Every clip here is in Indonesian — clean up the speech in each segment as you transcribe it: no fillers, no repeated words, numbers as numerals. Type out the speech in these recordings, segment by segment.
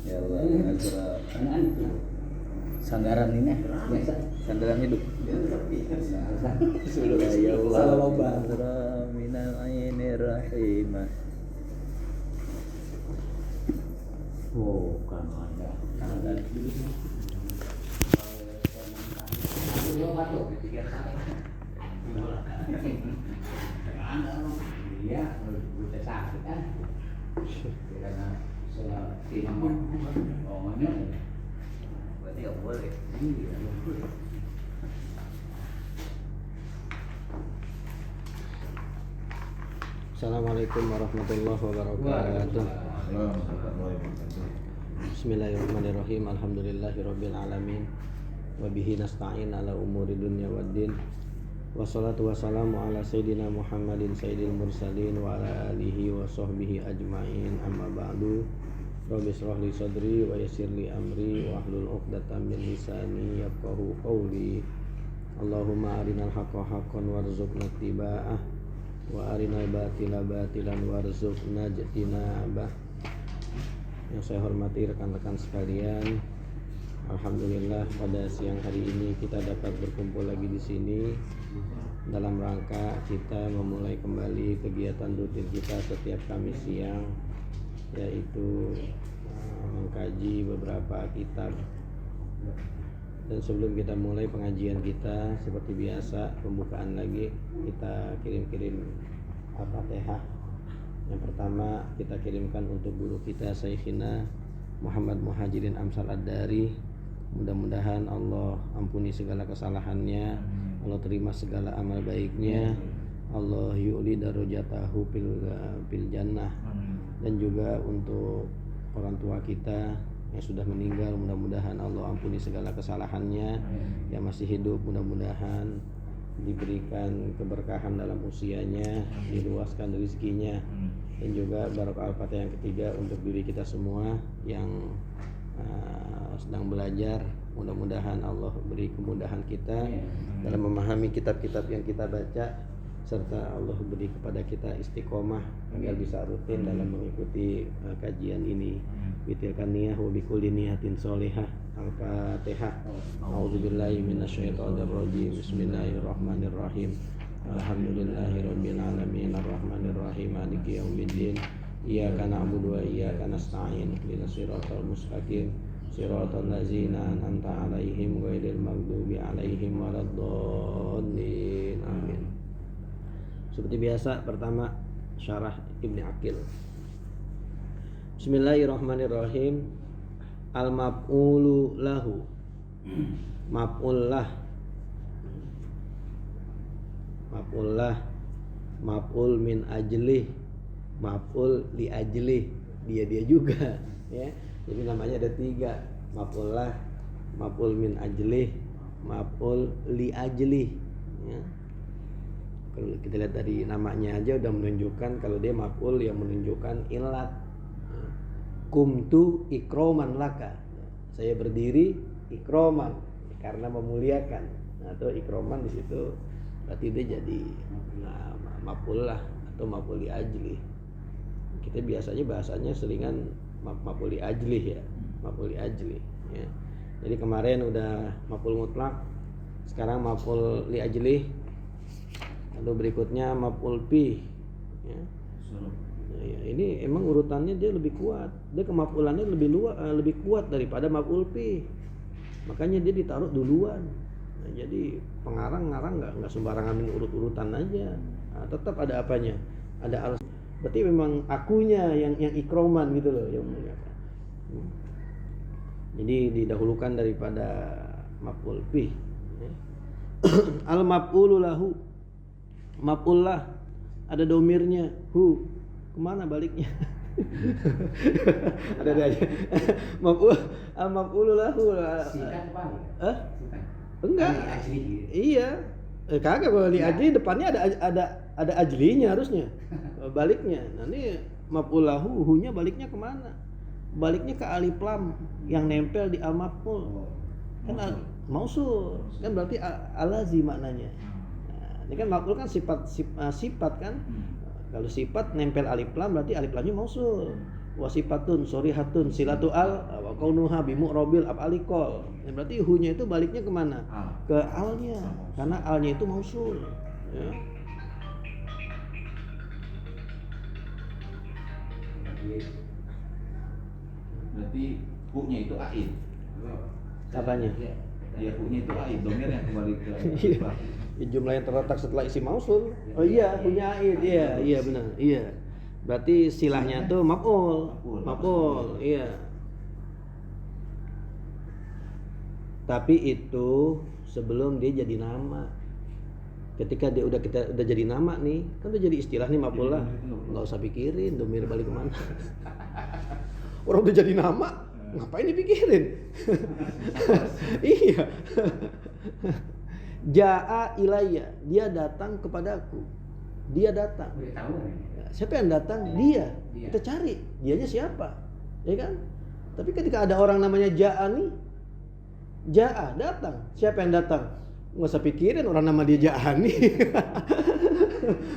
Ya Allah, Azra. Sandaran ini biasa, sandaran hidup. Sudah ya Allah, Azra minal ainir rahimah. Oh, kan ada. Iya, udah sakit kan? Karena saya tidak mau berarti nggak boleh. Assalamualaikum warahmatullahi wabarakatuh. Bismillahirrahmanirrahim. Alhamdulillahirabbil alamin. Wa bihi nasta'in ala umuri dunya waddin. Wassalatu wassalamu ala sayyidina Muhammadin sayyidil mursalin wa ala alihi wa sahbihi ajma'in. Amma ba'du. Rabbi shrah li sadri wa yassir li amri wa hlul 'uqdatam min lisani yafqahu qawli. Allahumma arinal haqqa haqqan warzuqna ittiba'ah wa arinal batila batilan warzuqna ijtinabah. Yang saya hormati rekan-rekan sekalian, alhamdulillah pada siang hari ini kita dapat berkumpul lagi di sini dalam rangka kita memulai kembali kegiatan rutin kita setiap Kamis siang, yaitu mengkaji beberapa kitab. Dan sebelum kita mulai pengajian kita, seperti biasa pembukaan lagi kita kirim-kirim Al-Fatihah. Yang pertama kita kirimkan untuk guru kita Syekhina Muhammad Muhajirin Amsal Ad-Dari. Mudah-mudahan Allah ampuni segala kesalahannya, Allah terima segala amal baiknya, Allah yu'li darajatahu fil jannah. Dan juga untuk orang tua kita yang sudah meninggal, mudah-mudahan Allah ampuni segala kesalahannya. Yang masih hidup mudah-mudahan diberikan keberkahan dalam usianya, diluaskan rezekinya. Dan juga barokah al-fatihah yang ketiga untuk diri kita semua yang sedang belajar, mudah-mudahan Allah beri kemudahan kita dalam memahami kitab-kitab yang kita baca, serta Allah beri kepada kita istiqomah agar bisa rutin dalam mengikuti kajian ini. Bitilkan niyah wa bikulli niyatin sholihah. Al-Fatihah. A'udzubillahi minasyaitonir rajim. Bismillahirrahmanirrahim. Alhamdulillahirabbil alamin arrahmanir rahim maliki yaumiddin. Iyyaka na'budu wa iyyaka nasta'in. Ihdinas siratal mustaqim. Siratal ladzina an'amta 'alaihim ghairil maghdubi 'alaihim waladdallin. Amin. Seperti biasa, pertama syarah Ibnu Aqil. Bismillahirrahmanirrahim. Al-maf'ulu lahu. Maf'ul lah. Maf'ul lah. Maf'ul min ajlih. Maf'ul li ajlih. Dia juga ya. Jadi namanya ada 3. Maf'ul lah, maf'ul min ajlih, maf'ul li ajlih ya. Kalau kita lihat dari namanya aja udah menunjukkan kalau dia maf'ul yang menunjukkan ilat. Kumtu ikroman laka. Saya berdiri ikroman karena memuliakan. Nah, atau ikroman di situ berarti dia jadi maf'ul lah atau maf'ul li ajlih. Kita biasanya bahasanya seringan maf'ul li ajlih ya, maf'ul li ajlih ya. Jadi kemarin udah maf'ul mutlak, sekarang maf'ul li ajlih. Lalu berikutnya maf'ul bih ya. Nah, ya, ini emang urutannya dia lebih kuat. Dia kemaf'ulannya lebih kuat daripada maf'ul bih. Makanya dia ditaruh duluan. Nah, jadi pengarang-ngarang enggak sembarangan urut-urutan aja. Nah, tetap ada apanya? Ada alasan. Berarti memang akunya yang ikroman gitu loh, yang muliakan. Jadi didahulukan daripada maf'ul bih ya. Al maf'ulu lahu. Maf'ul lah ada domirnya hu. Kemana baliknya? Ada aja. Maf'ul al maf'ulu lahu. Sikat balik. Enggak. Iya. Kagak, kalau li ajli depannya ada ajlinya harusnya. Baliknya. Nah ini maf'ul lahu, hu-nya baliknya kemana? Baliknya ke alif lam yang nempel di al maf'ul. Kan mausul. Kan berarti alazi maknanya. Nah, ini kan maf'ul kan sifat kan. Kalau sifat nempel alif lam berarti alif lamnya mausul. wasifatun sorihatun silatu al wa kaunuha bimu'robil afalikol. Ya, berarti hu-nya itu baliknya kemana? Ke alnya, karena alnya itu mausul. Ya. Berarti hu-nya itu aid. Apanya? Ya hu-nya itu aid, domir yang kembali ke Iya. Jumlah yang terletak setelah isi mausul. Oh iya, punya aid. Iya benar. Iya. Berarti silahnya tuh maf'ul. Iya. Tapi itu sebelum dia jadi nama. Ketika dia udah jadi nama nih, kan udah jadi istilah nih maf'ul lah. Enggak usah pikirin domir balik kemana. Orang udah jadi nama, ngapain dipikirin? Iya. Ja'a ilayya, dia datang kepadaku. Dia datang. Siapa yang datang? Dia. Kita cari, dianya siapa? Ya kan? Tapi ketika ada orang namanya Ja'a nih, Ja'a datang. Siapa yang datang? Nggak usah pikirin orang nama dia Ja'a nih.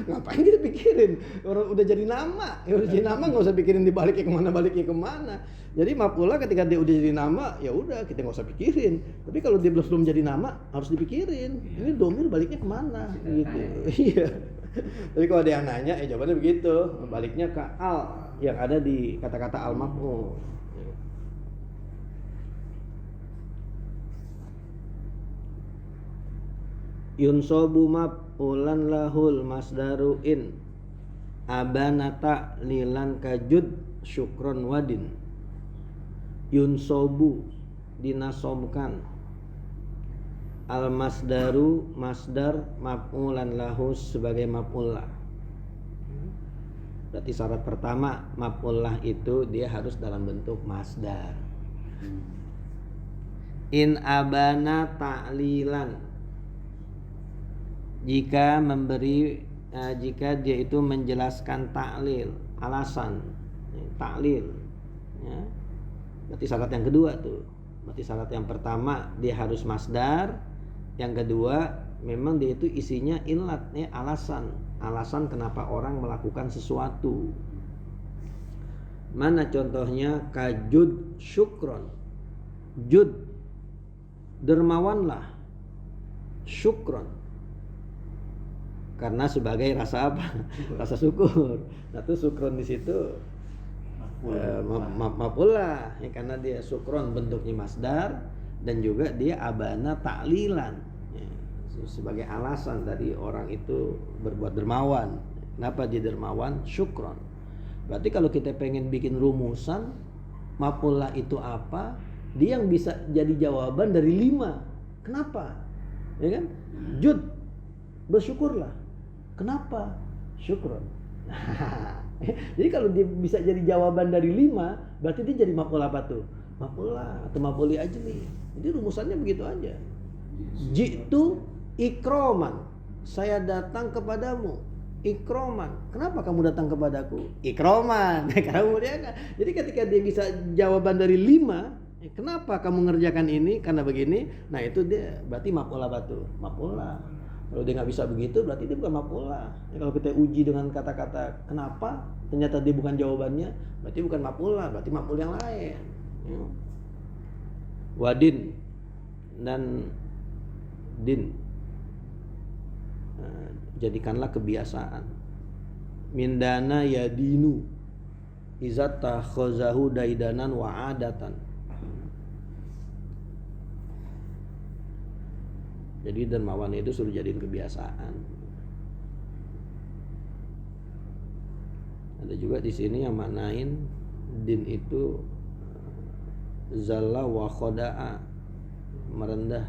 Ngapain kita pikirin? Orang udah jadi nama. Ya udah jadi nama nggak usah pikirin baliknya kemana. Jadi maf'ul ketika dia udah jadi nama, ya udah kita nggak usah pikirin. Tapi kalau dia belum jadi nama, harus dipikirin. Ini domir baliknya kemana? Gitu. Iya. Tapi kalau ada yang nanya, jawabannya begitu. Baliknya ke al yang ada di kata-kata al maf'ul. Yunsobu maf'ulan lahul masdaru in abanata lilan kajud syukron wadin. Yunsobu dinasobkan al masdaru masdar maf'ulan lahu sebagai maf'ullah. Berarti syarat pertama maf'ullah itu dia harus dalam bentuk masdar. In abana ta'lilan, jika dia itu menjelaskan ta'lil, alasan ta'lil, ya. Berarti syarat yang kedua tuh. Berarti syarat yang pertama dia harus masdar, yang kedua memang dia itu isinya ilat, ya, alasan kenapa orang melakukan sesuatu. Mana contohnya? Kajud syukron, jud dermawanlah, syukron karena sebagai rasa apa? Rasa syukur. Nah tuh syukron di situ maf'ullah, ya, karena dia syukron bentuknya masdar dan juga dia abana ta'lilan, ya, sebagai alasan tadi orang itu berbuat dermawan. Kenapa dia dermawan? Syukron. Berarti kalau kita pengen bikin rumusan maf'ullah itu apa, dia yang bisa jadi jawaban dari 5. Kenapa? Ya kan? Jud, bersyukurlah. Kenapa? Syukron. Jadi kalau dia bisa jadi jawaban dari 5, berarti dia jadi maf'ul apa tuh? Maf'ullah atau maf'uli ajli. Jadi rumusannya begitu aja. Jitu ikroman, saya datang kepadamu. Ikroman, kenapa kamu datang kepadaku? Ikroman, kamu dia kan. Jadi ketika dia bisa jawaban dari 5, kenapa kamu ngerjakan ini? Karena begini. Nah itu dia berarti maf'ul apa tuh? Maf'ullah. Kalau dia nggak bisa begitu, berarti dia bukan maf'ullah. Ya, kalau kita uji dengan kata-kata kenapa, ternyata dia bukan jawabannya, berarti bukan maf'ullah, berarti maf'ul yang lain. Ya. Wadin dan din, nah, jadikanlah kebiasaan. Mindana yadinu izat takhozahu daidanan wa adatan. Jadi dermawan itu suruh jadiin kebiasaan. Ada juga di sini yang maknain din itu zalla wa khoda'a, merendah.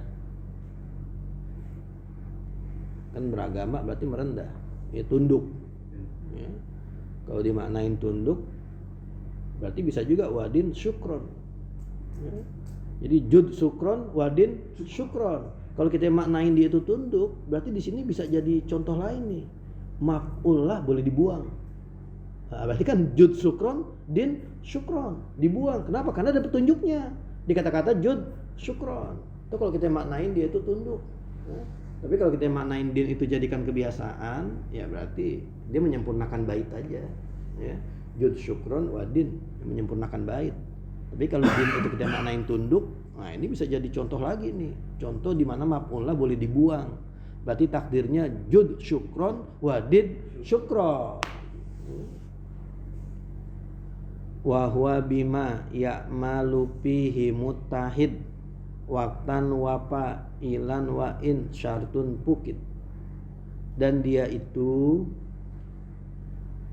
Kan beragama berarti merendah, ya tunduk. Ya. Kalau dimaknain tunduk, berarti bisa juga wadin syukron. Ya. Jadi jud syukron, wadin syukron. Kalau kita maknain dia itu tunduk, berarti di sini bisa jadi contoh lain nih. Maf'ullah boleh dibuang. Nah, berarti kan jud syukron, din syukron, dibuang. Kenapa? Karena ada petunjuknya. Di kata-kata jud syukron. Itu kalau kita maknain dia itu tunduk. Nah, tapi kalau kita maknain din itu jadikan kebiasaan, ya berarti dia menyempurnakan bait aja. Ya. Jud syukron wadin, menyempurnakan bait. Tapi kalau din itu kita maknain tunduk, nah ini bisa jadi contoh lagi nih. Contoh di mana maf'ullah boleh dibuang. Berarti takdirnya jud syukron wadid syukron. Wa huwa bima ya'malu fihi muttahid waqtan wa fa'ilan wa in syartun pukit. Dan dia itu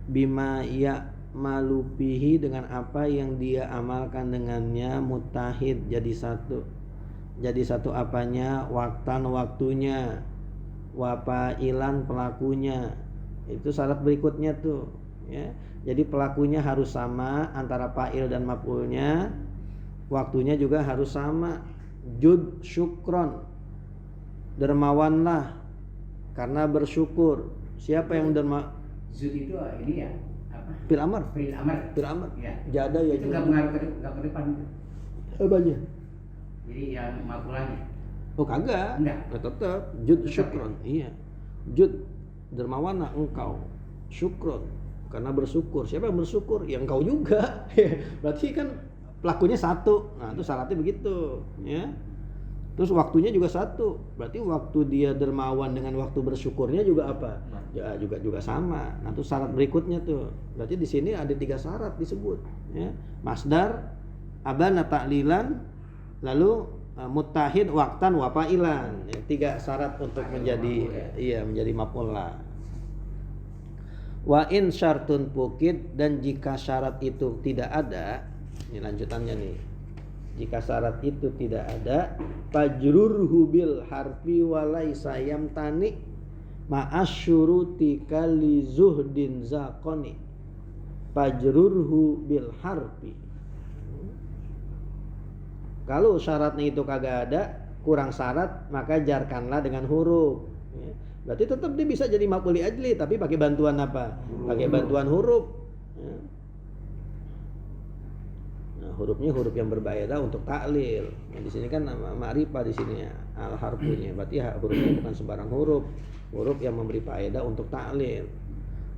bima ya'malu fihi, dengan apa yang dia amalkan dengannya, muttahid, jadi satu apanya, waqtan waktunya, wa fa'ilan pelakunya. Itu syarat berikutnya tuh ya. Jadi pelakunya harus sama antara fa'il dan maf'ulnya, waktunya juga harus sama. Jud syukron, dermawanlah karena bersyukur. Siapa yang Zud itu ini ya apa? Fil amr. Fil amr. Fil amr. Ya. Jada ya. Itu nggak pengaruh ke depan. Apanya? Jadi yang maf'ulnya. Oh kagak. Enggak. Tetap jud Tetap syukron. Iya. Jud, dermawanlah engkau. Syukron, karena bersyukur. Siapa yang bersyukur? Ya engkau juga. Berarti kan pelakunya satu. Nah, itu syaratnya begitu, ya. Terus waktunya juga satu. Berarti waktu dia dermawan dengan waktu bersyukurnya juga apa? Ya, juga sama. Nah, itu syarat berikutnya tuh. Berarti di sini ada 3 syarat disebut, ya. Masdar, abana ta'lilan, lalu muttahid, waqtan, wa fa'ilan. Ya, 3 syarat untuk menjadi maf'ullah. Wa in syartun pukit, dan jika syarat itu tidak ada, ini lanjutannya nih. Jika syarat itu tidak ada, fajrurhu bil harfi wa laisa yamtani ma'asyuruti kali zuhdin zaqani. Fajrurhu bil harfi. Kalau syaratnya itu kagak ada, kurang syarat, maka jarkanlah dengan huruf. Berarti tetap dia bisa jadi maf'ul li ajli, tapi pakai bantuan apa? Pakai bantuan huruf. Nah, hurufnya huruf yang berbaida untuk taklil. Nah, di sini kan nama ma'rifah di sini ya, al harfunya. Berarti hurufnya bukan sembarang huruf, huruf yang memberi faedah untuk taklil.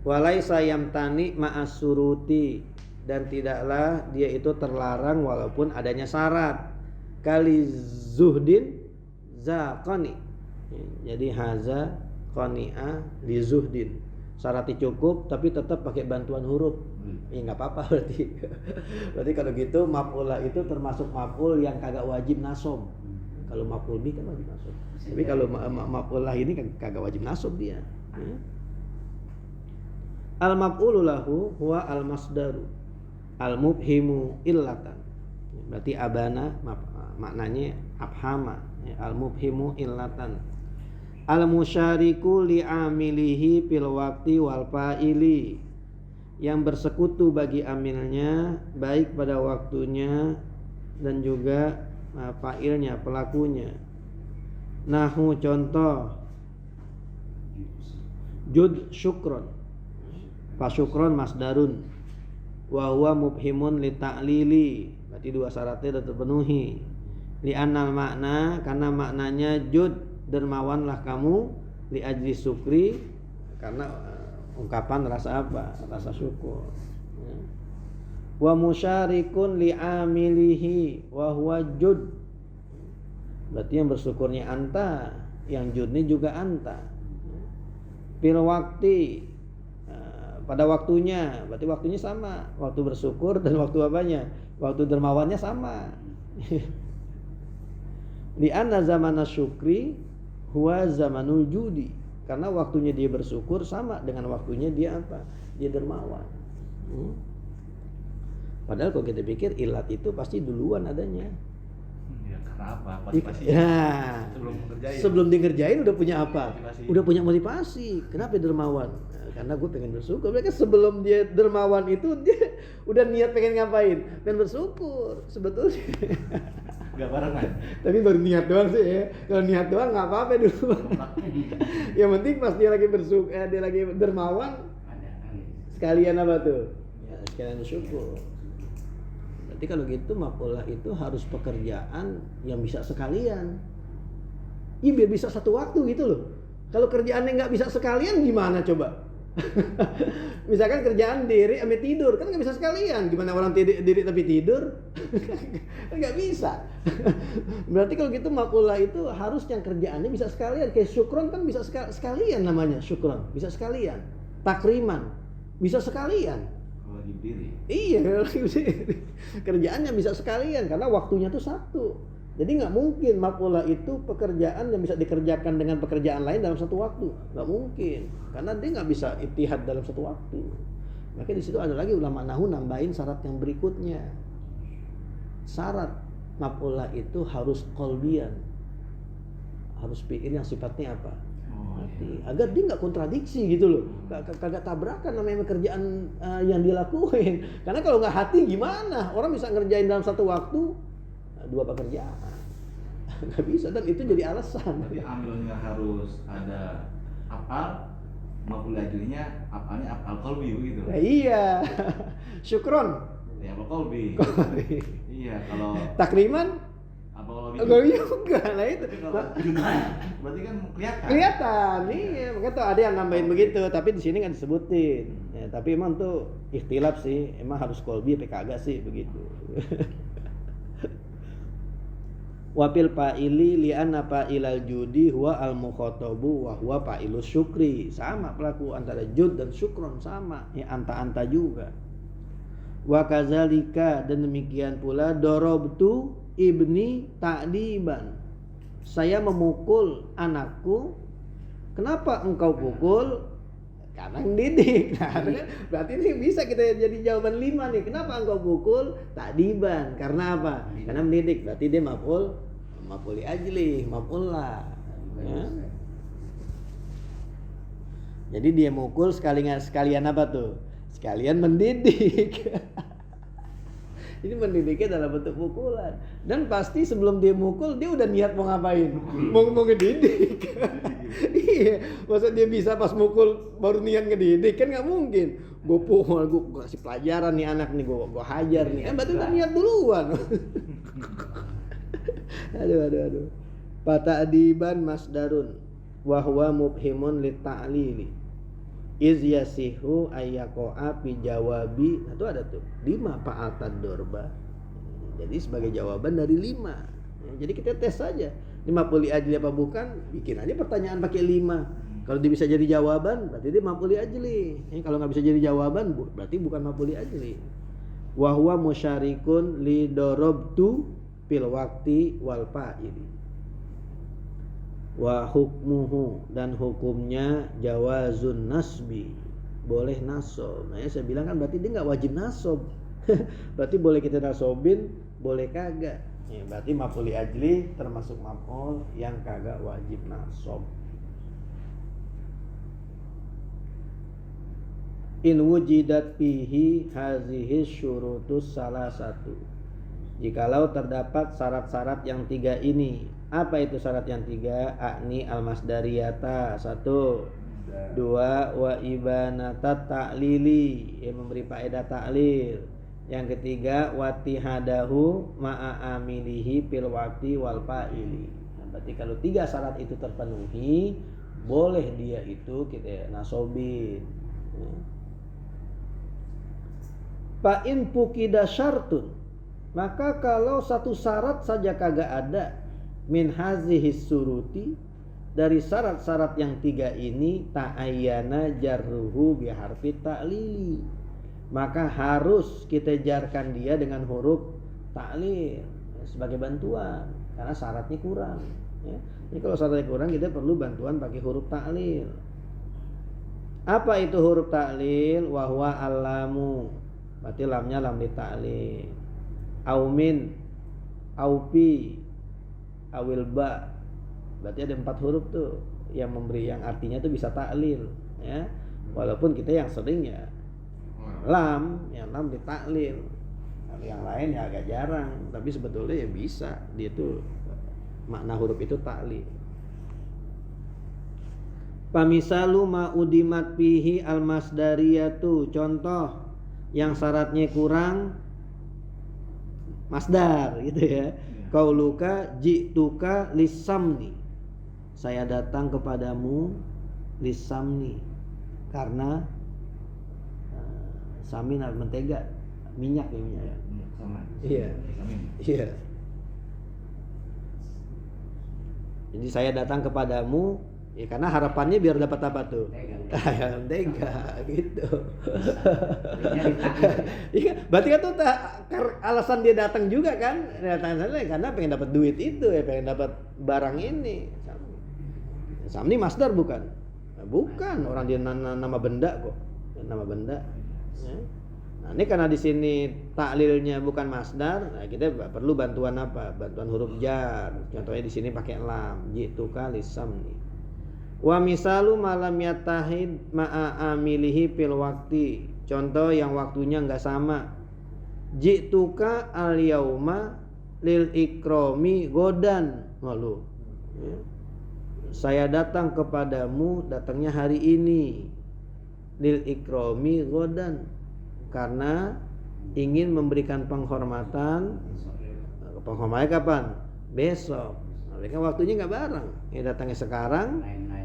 Walaisa yamtani ma'as suruti, dan tidaklah dia itu terlarang walaupun adanya syarat. Kali zuhdin zaqani. Jadi haza qani'a li zuhdin. Syaratnya cukup tapi tetap pakai bantuan huruf. Ya nggak apa-apa berarti. Berarti kalau gitu maf'ullah itu termasuk maf'ul yang kagak wajib nasab. Kalau maf'ul bi kan wajib nasab. Tapi kalau maf'ullah ini kagak wajib nasab dia. Ya. Al maf'ulu lahu huwa al masdaru al mubhimu illatan. Berarti abana maknanya abhama, ya, al mubhimu illatan. Al musyariku li amilihi fil waqti wal fa'ili, yang bersekutu bagi amilnya baik pada waktunya dan juga fa'ilnya, pelakunya. Nahu contoh jud syukron, fa syukron masdarun wa huwa mubhimun li ta'lili. Berarti 2 syaratnya sudah terpenuhi. Li annal makna, karena maknanya jud, dermawanlah kamu, li ajli syukri, karena ungkapan rasa apa? Rasa syukur. Ya. Wa musyarikun li amilihi wa huwa jud. Berarti yang bersyukurnya anta, yang judnya juga anta. Fil waqti, pada waktunya, berarti waktunya sama, waktu bersyukur dan waktu apanya? Waktu dermawannya sama. Li anna zamana syukri huwa zamanul judi, karena waktunya dia bersyukur sama dengan waktunya dia apa? Dia dermawan. Padahal kalau kita pikir ilat itu pasti duluan adanya. Ya kenapa? Pasti. Ya. Sebelum dikerjain udah punya apa? Motivasi. Udah punya motivasi. Kenapa dia dermawan? Nah, karena gue pengen bersyukur. Mereka sebelum dia dermawan itu dia udah niat pengen ngapain? Pengen bersyukur sebetulnya. Gak barengan. Tapi baru niat doang sih ya. Kalau niat doang nggak apa-apa dulu. Yang penting pas dia lagi bersyukur, dia lagi dermawan, sekalian apa tuh? Ya, sekalian bersyukur. Berarti kalau gitu maf'ullah itu harus pekerjaan yang bisa sekalian. Iya biar bisa satu waktu gitu loh. Kalau kerjaannya nggak bisa sekalian gimana coba? Misalkan kerjaan diri sampai tidur kan nggak bisa sekalian. Gimana orang diri tapi tidur? Kan nggak bisa. Berarti kalau gitu makulah itu harus yang kerjaannya bisa sekalian. Kayak syukron kan bisa sekalian namanya syukron, bisa sekalian. Takriman bisa sekalian. Kalau lagi berdiri. Iya, kalau lagi berdiri. Kerjaannya bisa sekalian karena waktunya tuh satu. Jadi nggak mungkin makulah itu pekerjaan yang bisa dikerjakan dengan pekerjaan lain dalam satu waktu. Nggak mungkin, karena dia nggak bisa itihad dalam satu waktu. Maka di situ ada lagi ulama nahu nambahin syarat yang berikutnya. Syarat makulah itu harus qalbian, harus fi'il yang sifatnya apa? Hati. Agar dia nggak kontradiksi gitu loh, kagak tabrakan namanya pekerjaan yang dilakuin. Karena kalau nggak hati gimana? Orang bisa ngerjain dalam satu waktu 2 pekerjaan, nggak bisa, dan itu jadi alasan. Berarti ambilnya harus ada afal, maf'ul ajlinya afalnya afal qalbi begitu. Nah, iya, syukron. Ya afal qalbi. Iya, kalau Takriman afal qalbi. enggak juga, nah itu. Tapi kalau junai berarti kan kelihatan. Kelihatan, iya. Makanya tuh ada yang nambahin begitu, tapi di sini nggak disebutin. Ya, tapi emang tuh ikhtilaf sih, emang harus qalbi apa kagak sih begitu. Wapil fa'ili li'anna fa'ilal judi huwa al-mukhatabu wa huwa fa'ilus syukri. Sama pelaku antara jud dan syukron sama, ya anta-anta juga. Wa kadzalika, dan demikian pula darabtu ibni ta'diban. Saya memukul anakku. Kenapa engkau pukul? Karena mendidik. Nah, berarti ini bisa kita jadi jawaban 5 nih. Kenapa engkau pukul? Ta'diban. Karena apa? Karena mendidik. Berarti dia maf'ul ajli, maf'ul lah. Ya. Jadi dia mukul sekalian apa tuh? Sekalian mendidik. Ini mendidiknya dalam bentuk pukulan. Dan pasti sebelum dia mukul dia udah niat mau ngapain? Mau ngedidik. Iya, masa dia bisa pas mukul baru niat ngedidik? Kan nggak mungkin. Gue pukul, gue kasih pelajaran nih anak nih, gue hajar nih. Berarti udah niat duluan. Aduh. Pata'diban masdarun wa huwa mubhimun li ta'lili. Iz yasihu ayyaqa'a fi jawabi. Nah, itu ada tuh 5 fa'altad dorba. Jadi sebagai jawaban dari 5. Ya, jadi kita tes saja. 50 ajli apa bukan? Bikin aja pertanyaan pakai 5. Kalau dia bisa jadi jawaban, berarti dia maf'ul ajli. Kalau nggak bisa jadi jawaban, berarti bukan maf'ul ajli. Wa huwa musyarikun li darabtu fil waqti wal fa'ili. Wa hukmuhu, dan hukumnya jawazun nasbi, boleh nasob. Nah ya saya bilang kan berarti dia nggak wajib nasob. Berarti boleh kita nasobin, boleh kagak. Ya, berarti maf'ul ajli termasuk maf'ul yang kagak wajib nasob. In wujidat fihi hazihi syurutus salah satu. Jikalau terdapat syarat-syarat yang 3 ini. Apa itu syarat yang 3? Akni al-masdariyata 1, 2 wa ibanata ta'lili, yang memberi faedah ta'lil. Yang ketiga watihadahu ma'a amilihi fil waqti wal fa'ili. Nah, berarti kalau 3 syarat itu terpenuhi, boleh dia itu kita nasobin. Fa in fuqida syartun, maka kalau satu syarat saja kagak ada, min hazihi suruti, dari syarat-syarat yang 3 ini, ta'ayyana jarruhu biharfi ta'lili, maka harus kita jarkan dia dengan huruf ta'lil sebagai bantuan, karena syaratnya kurang. Ya. Jadi kalau syaratnya kurang, kita perlu bantuan pakai huruf ta'lil. Apa itu huruf ta'lil? Wa huwa allamu, berarti lamnya lam li ta'lil. Aumin, aupi, awil ba, berarti ada 4 huruf tuh yang memberi, yang artinya tuh bisa ta'lil, ya. Walaupun kita yang sering ya lam, yang lam di ta'lil. Kalau yang lain ya agak jarang, tapi sebetulnya ya bisa, dia tuh makna huruf itu ta'lil. Pamisalu ma'udimat fihi al-masdariyatu, contoh yang syaratnya kurang masdar gitu ya. Qauluka ji'tuka lisamni, saya datang kepadamu lisamni, karena samin mentega, minyak ya minyak. Sama. Iya. Samin. Iya. Jadi saya datang kepadamu ya karena harapannya biar dapat apa tuh? Mentega gitu. Iya, berarti kan tuh alasan dia datang juga kan? Datang karena pengen dapat duit itu ya, pengen dapat barang ini. Samni masdar bukan? Bukan, orang dia nama benda kok. Nama benda. Ya. Nah, ini karena di sini taklilnya bukan masdar, nah kita perlu bantuan apa? Bantuan huruf jar. Contohnya di sini pakai lam, jituka lisamni. Wa misalu malam yatahid ma'a amilihi fil waqti. Contoh yang waktunya enggak sama. Jituka al yauma lil ikrami godan. Lalu ya. Saya datang kepadamu, datangnya hari ini. Lil ikrami godan, karena ingin memberikan penghormatan. Penghormatannya kapan? Besok. Mereka waktunya nggak bareng. Ini datangnya sekarang.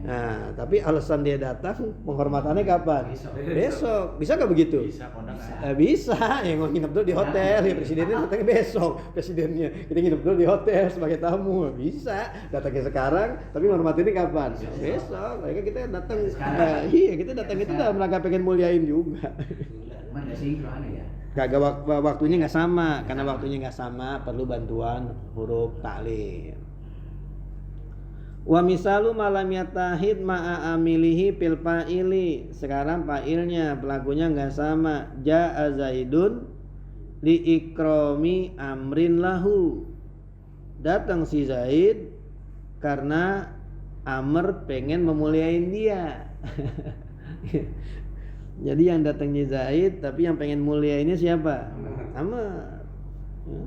Nah, tapi alasan dia datang penghormatannya kapan? Besok. Bisa nggak begitu? Bisa kondangan. Bisa. Yang mau nginep dulu di hotel. Ya presidennya datangnya besok. Presidennya kita nginep dulu di hotel sebagai tamu. Bisa. Datangnya sekarang. Tapi menghormatinnya kapan? Besok. Mereka kita datang. Iya, kita datang itu dalam rangka pengen muliain juga. Mana sinkron ya? Kagak waktunya nggak sama. Karena waktunya nggak sama, perlu bantuan huruf taklil. Wa misalu malam yatahid ma'a amilihi fil fa'ili. Sekarang fa'ilnya, pelakunya enggak sama. Ja'a Zaidun li ikrami amrin lahu. Datang si Zaid karena Amr pengen memuliain dia. Jadi yang datangnya Zaid tapi yang pengen muliainnya siapa? Amr. Ya.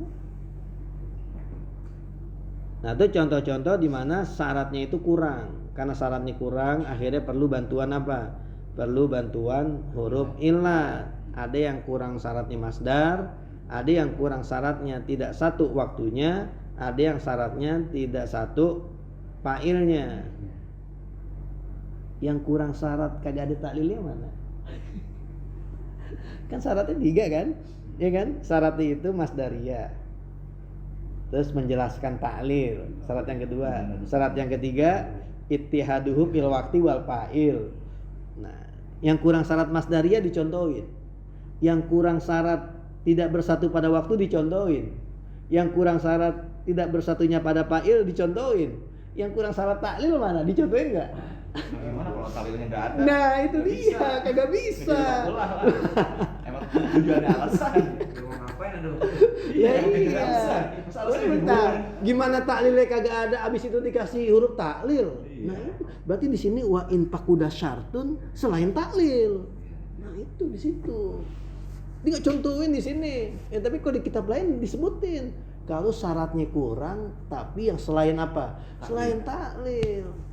Nah itu contoh-contoh di mana syaratnya itu kurang. Karena syaratnya kurang, akhirnya perlu bantuan apa? Perlu bantuan huruf illat. Ada yang kurang syaratnya masdar, ada yang kurang syaratnya tidak satu waktunya, ada yang syaratnya tidak satu fa'ilnya. Yang kurang syarat kagak ada taklilnya mana? Kan syaratnya 3 kan? Ya kan? Syaratnya itu masdariyah. Terus menjelaskan taklil. Syarat yang kedua. Syarat yang ketiga ittihaduhu fil waqti wal fa'il. Nah, yang kurang syarat masdariyah dicontohin. Yang kurang syarat tidak bersatu pada waktu dicontohin. Yang kurang syarat tidak bersatunya pada fa'il dicontohin. Yang kurang syarat taklil mana? Dicontohin enggak? Gimana kalau taklilnya nggak ada? Nah, itu dia, kagak bisa. Emang tujuannya alasan. Mau ngapain aduh? Ya iya. Bentar. Gimana taklilnya kagak ada, abis itu dikasih huruf taklil. Iya. Nah, itu berarti di sini wa in pakuda syartun selain taklil. Nah, itu di situ. Dia nggak contohin di sini. Ya, tapi kalau di kitab lain disebutin. Kalau syaratnya kurang, tapi yang selain apa? Selain taklil.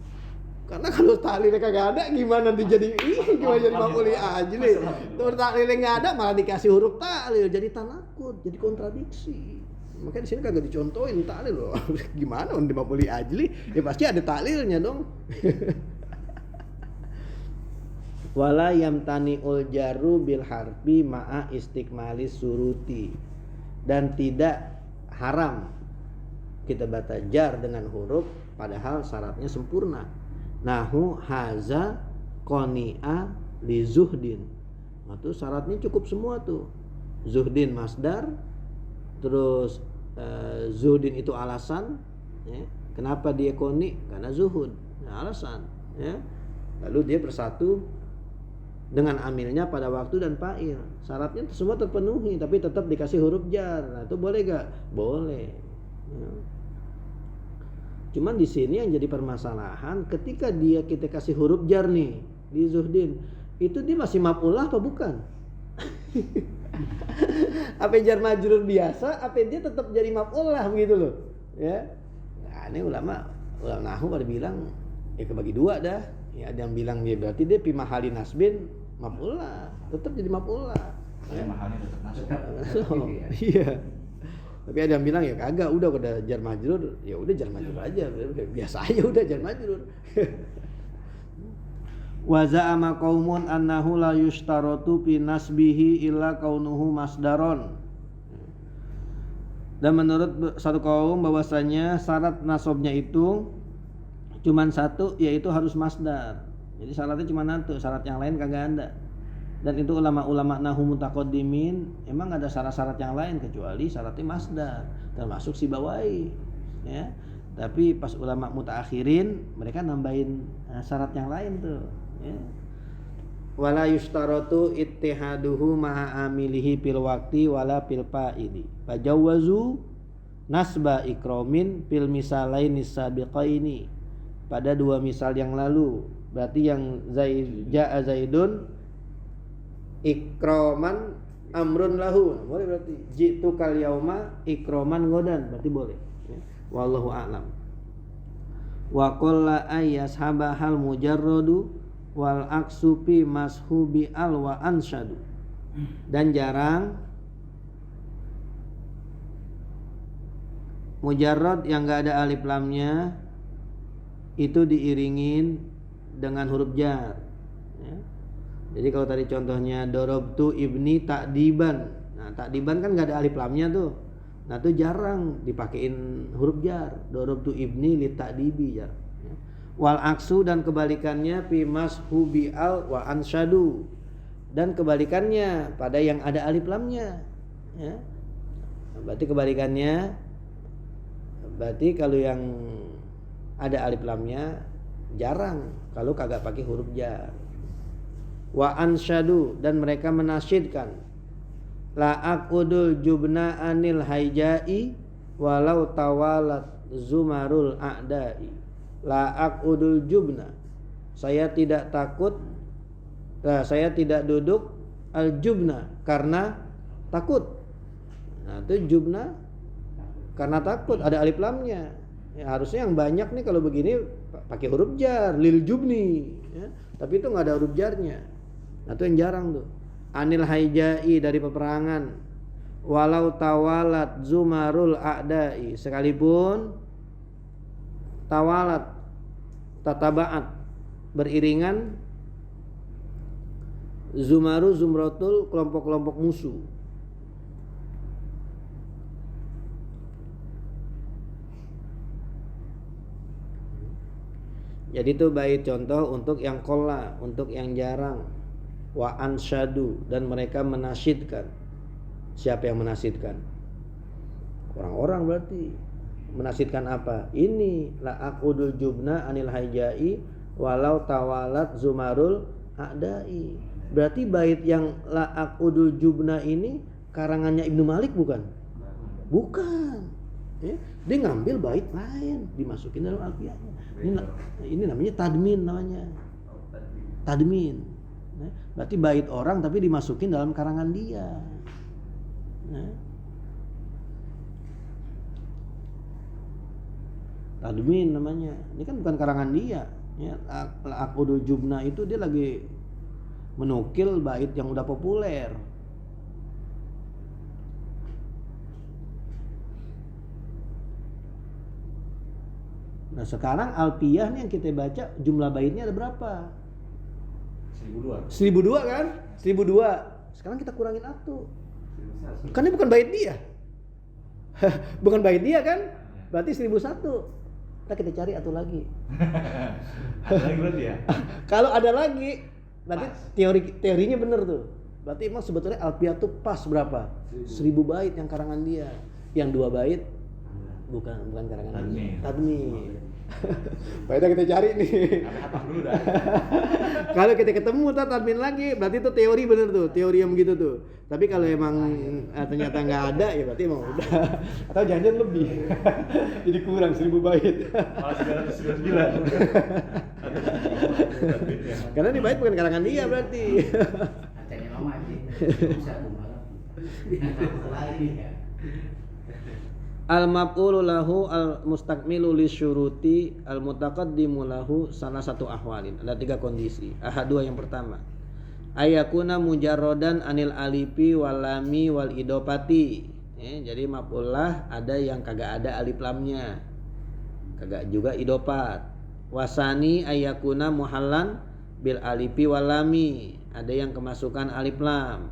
Karena kalau taklilnya kagak ada, gimana dijadi gimana jadi maf'ul ajli? Tuh taklilnya nggak ada, malah dikasih huruf taklil, jadi tanakut, jadi kontradiksi. Makanya di sini kagak dicontohin taklil loh. Gimana di maf'ul ajli? Ya pasti ada taklilnya dong. Wala yamtani'ul jarru bil harfi ma'a istiqmalis suruti. Dan tidak haram kita baca jar dengan huruf padahal syaratnya sempurna. Nahu haza qoni'a li zuhdin. Nah, itu syaratnya cukup semua tuh. Zuhdin masdar, terus zuhdin itu alasan, ya. Kenapa dia qoni? Karena zuhud. Nah, alasan, ya. Lalu dia bersatu dengan amilnya pada waktu dan fa'il. Syaratnya semua terpenuhi tapi tetap dikasih huruf jar. Nah, itu boleh gak? Boleh. Ya. Cuman di sini yang jadi permasalahan ketika kita kasih huruf jar nih di zuhdin, itu dia masih maf'ulah apa bukan? Apa jar majrur biasa, apa dia tetap jadi maf'ulah begitu loh, ya. Nah, ini ulama nahwu pada bilang ya kebagi dua dah. Ya ada yang bilang ya berarti dia fi mahali nasbin maf'ulah, tetap jadi maf'ulah. Ya, mahalnya tetap masuk. Iya. Tapi ada yang bilang ya kagak, udah jar majrur, ya udah jar majrur aja, biasa aja udah jar majrur. Wa za'ama qaumun annahu la yushtaratu fi nasbihi illa kaunuhu masdaron. Dan menurut satu kaum bahwasanya syarat nasabnya itu cuman satu, yaitu harus masdar. Jadi syaratnya cuma satu, syarat yang lain kagak ada. Dan itu ulama-ulama nahwu mutaqaddimin emang ada syarat-syarat yang lain kecuali syaratnya masdar, termasuk sibawai, ya. Tapi pas ulama mutaakhirin mereka nambahin syarat yang lain tuh, ya. Wala yustaratu ittihaduhu ma'a amilihi fil waqti wala fil fa'ili. Fajawwazu nasba ikramin fil misalaini sabiqaini. Pada dua misal yang lalu, berarti yang ja'a Zaidun ikraman amrun lahu. Boleh berarti jitu kal yauma ikraman godan, berarti boleh, ya. Wallahu a'lam. Wa qalla ayyashabahal mujarradu wal aksu fi mashubi al wa ansyadu. Dan jarang mujarrad yang enggak ada alif lamnya itu diiringin dengan huruf jar, ya. Jadi kalau tadi contohnya dorobtu ibni takdiban. Nah, takdiban kan enggak ada alif lamnya tuh. Nah, itu jarang dipakein huruf jar. Dorobtu ibni li takdibi jar. Wal aksu dan kebalikannya fi mashubi al wa ansyadu. Dan kebalikannya pada yang ada alif lamnya, ya. Berarti kebalikannya, berarti kalau yang ada alif lamnya jarang, kalau kagak pakai huruf jar. Wa ansyadu dan mereka menasyidkan la aqudul jubna anil haijai walau tawalat zumarul a'dai. La aqudul jubna, saya tidak takut, saya tidak duduk al jubna karena takut. Nah, itu jubna karena takut, ada alif lamnya. Ya, harusnya yang banyak nih kalau begini pakai huruf jar, lil jubni, ya. Tapi itu nggak ada huruf jarnya. Nah, itu yang jarang tuh. Anil haijai, dari peperangan. Walau tawalat zumarul a'dai, sekalipun tawalat, tatabaat, beriringan, zumaru zumratul, kelompok-kelompok musuh. Jadi itu bait contoh untuk yang qalla, untuk yang jarang. Wa ansyadu, dan mereka menasyidkan. Siapa yang menasyidkan? Orang-orang berarti. Menasyidkan apa? Ini la aqudul jubna anil haijai walau tawalat zumarul a'dai. Berarti bait yang la aqudul jubna ini karangannya Ibnu Malik bukan? Bukan. Ya, dia ngambil bait lain dimasukin dalam alfiyahnya. Ini namanya tadmin namanya. Tadmin. Ya, berarti bait orang tapi dimasukin dalam karangan dia. Ya. Tadmin namanya. Ini kan bukan karangan dia, ya. Al-Aqudul Jubna itu dia lagi menukil bait yang udah populer. Nah, sekarang Alfiyah nih yang kita baca jumlah baitnya ada berapa? 1002. 1002 kan? 1002. Sekarang kita kurangin satu. Kan ini bukan bait dia. Bukan bait dia kan? Berarti 1001. Nah, kita cari atau lagi. Ada lagi berarti ya? Kalau ada lagi, berarti teorinya benar tuh. Berarti emang sebetulnya Alfiyah tuh pas berapa? 1000 bait yang karangan dia. Yang 2 bait bukan karangan dia. Tadmin. Baiklah kita cari nih. Dulu dah. Kalau kita ketemu tadmin lagi, berarti itu teori bener tuh, teori yang begitu tuh. Tapi kalau emang ternyata nggak ada, ya berarti emang udah. Atau jangan lebih. Jadi kurang 1000 bait. Malah 999. Karena ini bait bukan karangan dia berarti. Acanya mama aja. Bisa malam. Lagi ya. Al-maf'ulu lahu al-mustakmilu lisyuruti al-mutaqaddimu lahu salah satu ahwalin. Ada 3 kondisi. Ahadua yang pertama, ayakuna mujarrodan anil alifi wal lami wal idopati. Jadi maf'ullah ada yang kagak ada alif lamnya, kagak juga idopat. Wasani ayakuna muhallan bil alifi wal lami, ada yang kemasukan alif lam.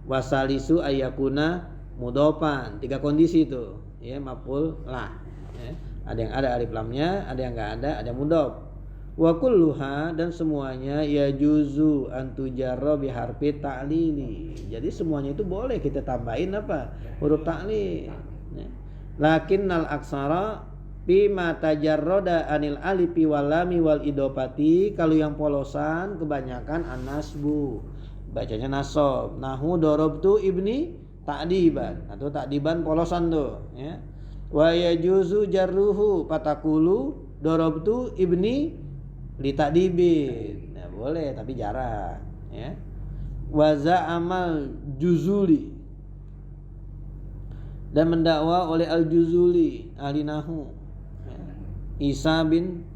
Wasalisu ayakuna mudofan, 3 kondisi itu ya, maf'ul lah ya. Ada yang ada alif lamnya, ada yang enggak ada mudof. Wa kulluha, dan semuanya yajuzu antujarra bi harfi ta'lili. Jadi semuanya itu boleh kita tambahin apa? Huruf ta'lil ya. Lakinnal aksara bima tajarroda anil alifi wal lami wal idopati, kalau yang polosan kebanyakan an-nasbu, bacanya nasab. Nahu darabtu ibni ta'diban, atau ta'diban polosan tuh ya. Wa yajuzu jarruhu patakulu darabtu ibni li ta'dibin. Nah, boleh tapi jarang ya. Wa za'amal juzuli, dan mendakwa oleh al-Juzuli ahli nahu ya. Isa bin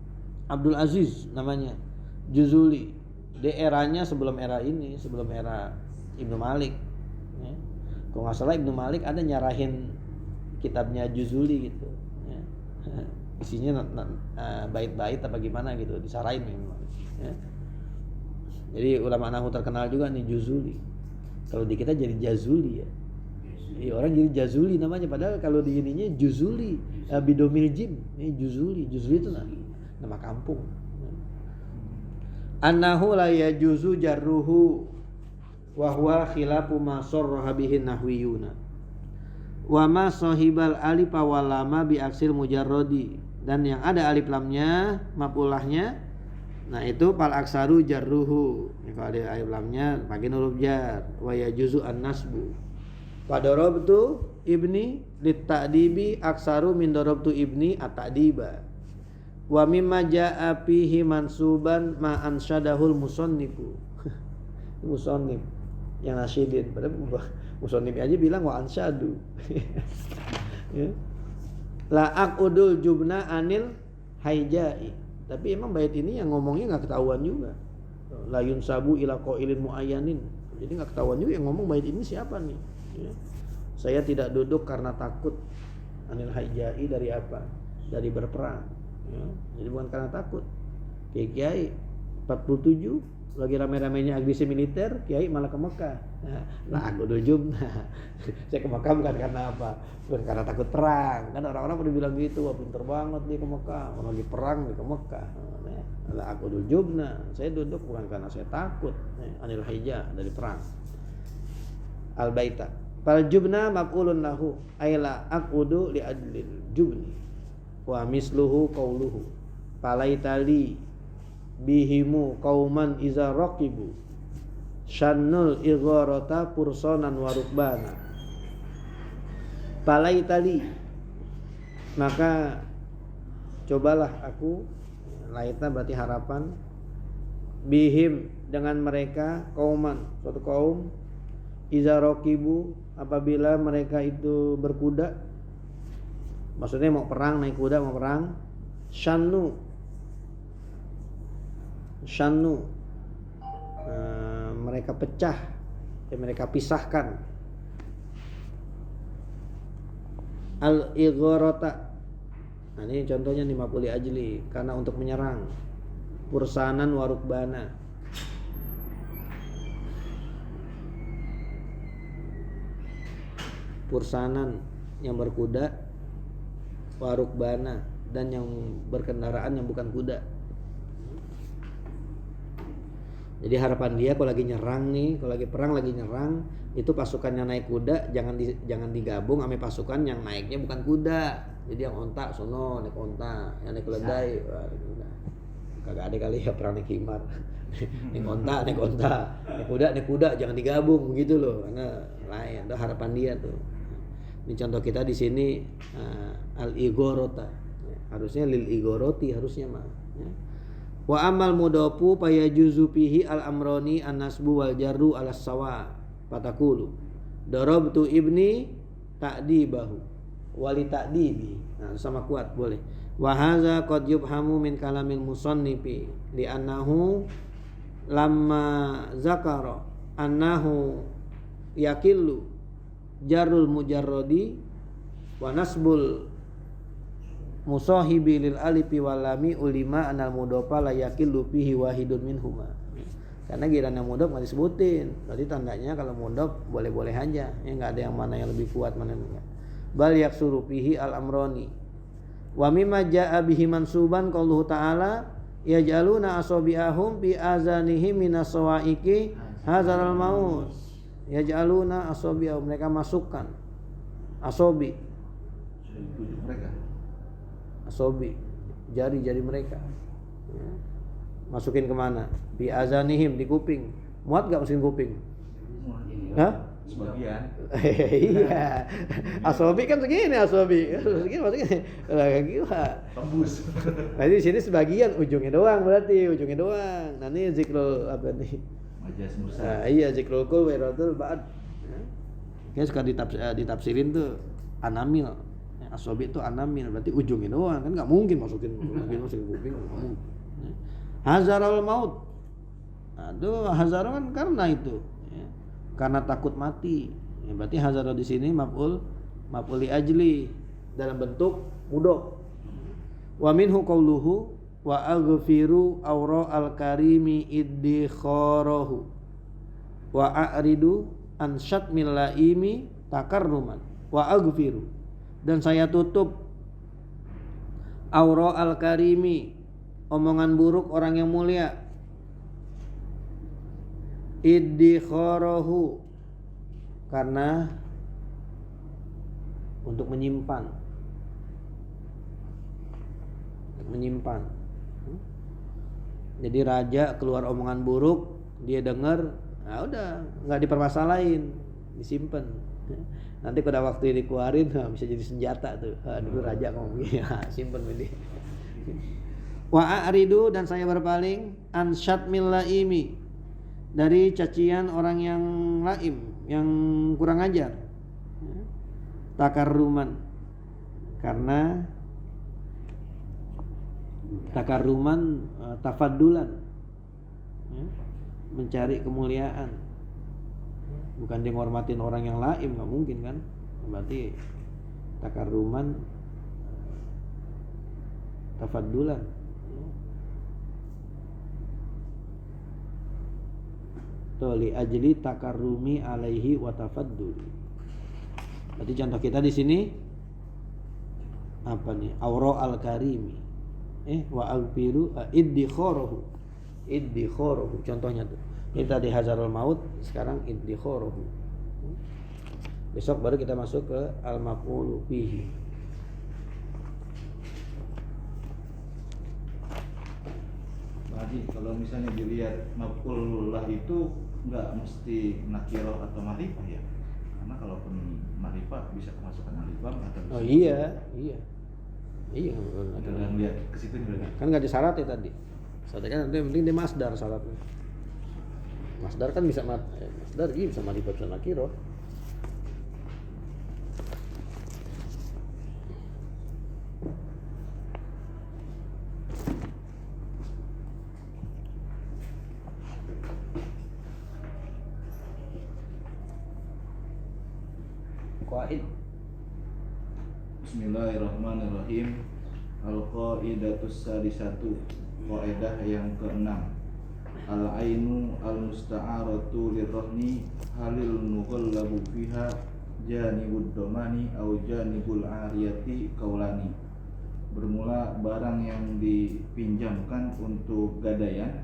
Abdul Aziz namanya, Juzuli. Di eranya sebelum era ini, sebelum era Ibnu Malik ya. Kalau nggak salah Ibnu Malik ada nyarahin kitabnya Juzuli gitu ya. Isinya bait-bait apa gimana gitu, disarahin memang ya. Jadi ulama nahu terkenal juga nih Juzuli. Kalau di kita jadi Jazuli ya. Iya, orang jadi Jazuli namanya, padahal kalau di ininya Juzuli bidomil jim. Ini Juzuli itu nama kampung. Annahu la yajuzu jarruhu wa huwa khilafu ma sarraha bihi nahwiyuna. Wa ma sahibal alif wal lama bi aksil mujarradi, dan yang ada alif lamnya maf'ulahnya, nah itu fal aksaru jarruhu. Kalau ada alif lamnya pakai huruf jar. Wa yajuzu an-nasbu. Fadarabtu ibni lit-ta'dibi aksaru min darabtu ibni at-ta'diba. Wa mimma jaa fihi mansuban ma ansyadahul musannifu. Musannif yang nasyidin, padahal musannif aja bilang wa ansyadu. Ya. La aqudul jubna anil haijai. Tapi emang bait ini yang ngomongnya enggak ketahuan juga. La yunsabu ila qailin muayyanin. Jadi enggak ketahuan juga yang ngomong bait ini siapa nih. Ya. Saya tidak duduk karena takut. Anil haijai dari apa? Dari berperang ya. Jadi bukan karena takut. Kiai 47 lagi rame-ramenya agresi militer, Kiai malah ke Mekah. Nah, aku dujum. Saya ke Mekah bukan karena apa? Bukan karena takut perang. Kan orang-orang pada bilang gitu, wah pinter banget dia ke Mekah. Orang lagi perang dia ke Mekah. Nah, aku dujum. Saya duduk bukan karena saya takut. Anil haijah dari perang. Al-baita. Fal jubna maf'ulun lahu ayla aqudu li adlil jubni wa misluhu qauluhu falaitali bihimu qauman iza raqibu syannul igharata pursonan wa rukbana. Falaitali, maka cobalah aku, laita berarti harapan, bihim dengan mereka, qauman suatu kaum, iza raqibu apabila mereka itu berkuda, maksudnya mau perang, naik kuda mau perang. Shannu mereka pecah ya, mereka pisahkan. Al-igharata, nah ini contohnya nih maf'ul ajli, karena untuk menyerang. Pursanan warukbana, pursanan yang berkuda, warukbana dan yang berkendaraan yang bukan kuda. Jadi harapan dia kalau lagi nyerang nih, kalau lagi perang lagi nyerang, itu pasukannya naik kuda jangan digabung sama pasukan yang naiknya bukan kuda. Jadi yang onta sono naik onta, yang naik keledai kagak ada kali ya perang naik himar. naik onta, naik kuda jangan digabung begitu loh, karena lain. Itu harapan dia tuh. Ini contoh kita di sini al-igorota. Harusnya lil igoroti harusnya mah. Ya. Wa amal mudafu payajuzu fihi al-amroni an-nasbu wal jarru ala sawa fatakulu darabtu ibni ta'dibahu wali ta'dibi. Nah, sama kuat boleh. Wa hadza qad yubhamu min kalamil musannifi li annahu lamma zakara annahu yakillu jarrul mujarradi wa nasbul musahibi lil alifi wal lami ulima anal mudafa la yakillu fihi wahidun minhuma. Karena giliran yang mudhof nggak disebutin. Berarti tandanya kalau mudhof boleh-boleh aja. Ya nggak ada yang mana yang lebih kuat mana enggak. Bal yaksuru fihi al-amroni. Wa mimma jaa bihi mansuban qauluhu ta'ala yaj'aluna asabi'ahum fi azanihim minas sawa'iqi hadzal maut. Yaj'aluna asabi'ahum, mereka masukkan asabi. Tujuh mereka. Asabi, jari-jari mereka. Ya. Masukin kemana? Fi azanihim, di kuping. Muat gak masukin kuping? Hah? Sebagian. Iya. Asobi kan segini asobi. Segini maksudnya gila. Tembus. Berarti di sini sebagian ujungnya doang berarti, ujungnya doang. Nah ini zikrul apa nih? Majas mursal. Nah, iya zikrul kul wa iradul ba'd. Ya suka ditafsirin tuh anamil. Asobi itu anamil, berarti ujungnya doang kan nggak mungkin masukin kuping. Hazarul maut. Aduh, hazar kan karena itu. Karena takut mati. Ya, berarti hazara di sini maf'ul li ajli dalam bentuk mudhof. Wa minhu qauluhu wa aghfiru awra al-karimi iddikharahu wa a'ridu an syatmil laimi takarruman wa aghfiru, dan saya tutup awra al-karimi, omongan buruk orang yang mulia, iddikharahu, karena untuk menyimpan. Jadi raja keluar omongan buruk, dia dengar, nah udah nggak dipermasalahin, disimpan. Nanti pada waktu dikeluarin bisa jadi senjata tuh. Dulu raja ngomong gini, simpen ini. Wa a'ridu, dan saya berpaling, an syatmil laimi, dari cacian orang yang laim, yang kurang ajar. Takarruman, karena takarruman tafaddulan, mencari kemuliaan. Bukan dia ngormatin orang yang laim, nggak mungkin kan? Berarti takarruman tafaddulan. Li ajli takarrumi alaihi wa tafaddul. Berarti contoh kita di sini apa nih? Awra al-karimi. Wa aghfiru iddikharahu. Contohnya tuh. Ini tadi hazarul maut, sekarang iddikharahu. Besok baru kita masuk ke al-maf'ulu fihi. Jadi kalau misalnya dilihat maf'ulullah itu nggak mesti nakirah atau ma'rifah ya, karena kalaupun ma'rifah bisa kemasukan alifam atau bisa. Oh iya. Dengan lihat ke situ berarti. Kan nggak disyaratnya tadi. Syaratnya kan nanti yang penting dia masdar syaratnya. Masdar kan bisa masdar iya bisa ma'rifah bisa nakirah. Bismillahirrahmanirrahim. Al-qaidatus sadisatu, kaidah yang ke-6. Al-ainu al-musta'aratu lirrahni halil nughallabu fiha janibud domani au janibul ariyati kaulani. Bermula barang yang dipinjamkan untuk gadaian,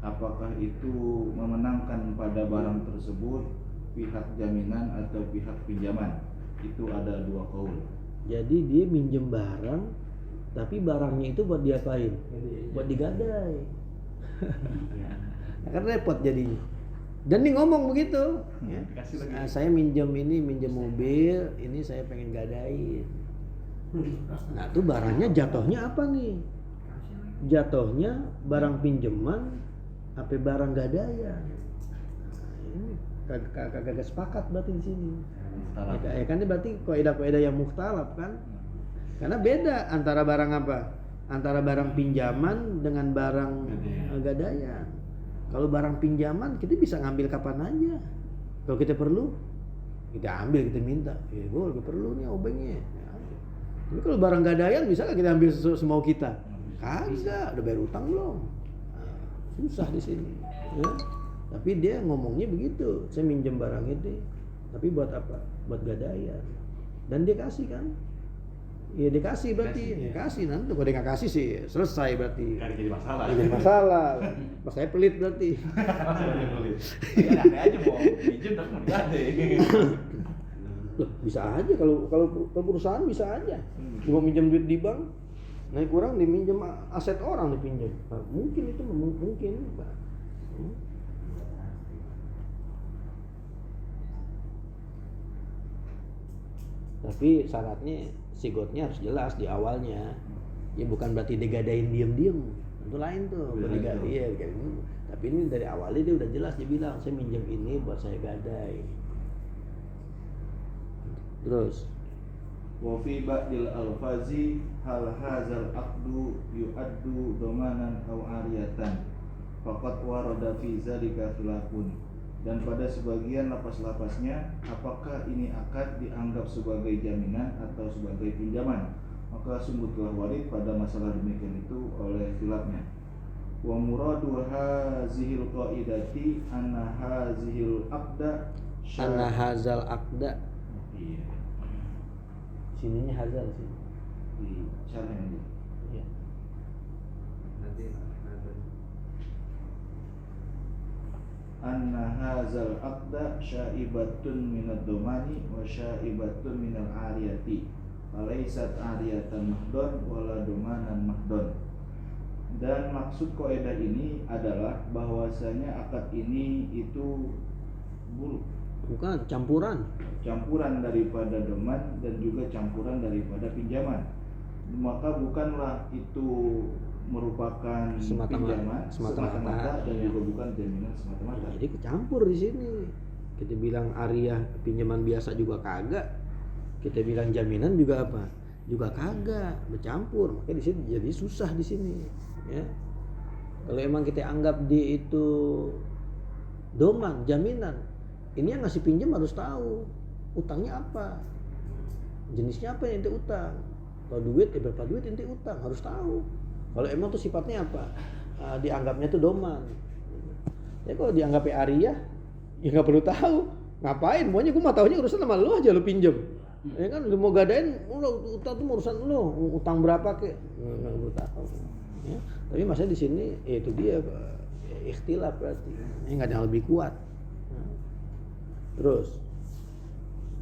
apakah itu memenangkan pada barang tersebut pihak jaminan atau pihak pinjaman? Itu ada dua kaul. Jadi dia minjem barang, tapi barangnya itu buat diapain? Buat digadai. Kan repot jadinya. Dan dia ngomong begitu. Ya. Saya minjem mobil, ini saya pengen gadain. Nah itu barangnya jatuhnya apa nih? Jatuhnya barang pinjaman, apa barang gadaian? Ini kagak sepakat berarti di sini. Ya kan ini berarti kaidah-kaidah yang mukhtalaf kan? Karena beda antara barang apa? Antara barang pinjaman dengan barang gadaian. Kalau barang pinjaman kita bisa ngambil kapan aja. Kalau kita perlu, kita ambil, kita minta. Boleh perlu nih obengnya. Tapi kalau barang gadaian bisa nggak kita ambil semau kita? Kagak, udah bayar utang belum? susah di sini. Ya. Tapi dia ngomongnya begitu, saya minjem barang itu, tapi buat apa? Buat gadaian. Dan dia kasih kan? Ya dikasih berarti, dikasih nanti kalau dia nggak kasih sih selesai berarti. Kan jadi masalah. Jadi masalah. Pas saya pelit berarti. Ya aneh aja mau pinjam tapi mau digadai. Loh, bisa aja kalau perusahaan bisa aja. Cuma minjem duit di bank, naik kurang diminjem aset orang dipinjam. Nah, mungkin itu mungkin. Tapi syaratnya sigotnya harus jelas di awalnya. Ya bukan berarti digadain diem-diem. Itu lain tuh. Iya, tapi ini dari awalnya dia udah jelas, dia bilang saya minjem ini buat saya gadai. Terus Wa fi ba'dil alfazi hal hadzal aqdu yu'addu dhamanan aw ariyatan faqad warada fi dzalika khilafun. Dan pada sebagian lapas-lapasnya apakah ini akad dianggap sebagai jaminan atau sebagai pinjaman, maka sungguh telah warid pada masalah demikian itu oleh khilafnya. Wa muradu hazihil qaidati anna hazihil aqda anna hazal aqda. Iya. Sininya hazal sih. Di syarah ini. Iya. Anna hazal aqda syaibatun minad domani wa syaibatun minal ariyati alaysat ariyatan mahdon wala domanan mahdon. Dan maksud kaidah ini adalah bahwasanya akad ini itu Bukan campuran daripada doman dan juga campuran daripada pinjaman. Maka bukanlah itu merupakan pinjaman semata-mata dan juga bukan jaminan semata-mata. Jadi kecampur di sini. Kita bilang ariyah pinjaman biasa juga kagak. Kita bilang jaminan juga apa? Juga kagak, bercampur. Makanya di sini jadi susah di sini, ya. Kalau emang kita anggap dia itu doman, jaminan, ini yang ngasih pinjam harus tahu utangnya apa, jenisnya apa yang ente utang. Kalau duit, berapa duit ente utang, harus tahu. Kalau emang tuh sifatnya apa, dianggapnya tuh doman. Ya kalau dianggapnya ariyah, ya nggak perlu tahu. Ngapain? Pokoknya gue mah tahunya urusan sama lo aja, lo pinjem. Ya kan, lu mau gadain, utang tuh urusan lo, utang berapa kek, nggak perlu tahu. Ya. Tapi maksudnya di sini, ya itu dia ikhtilaf berarti. Ini nggak ada yang lebih kuat. Terus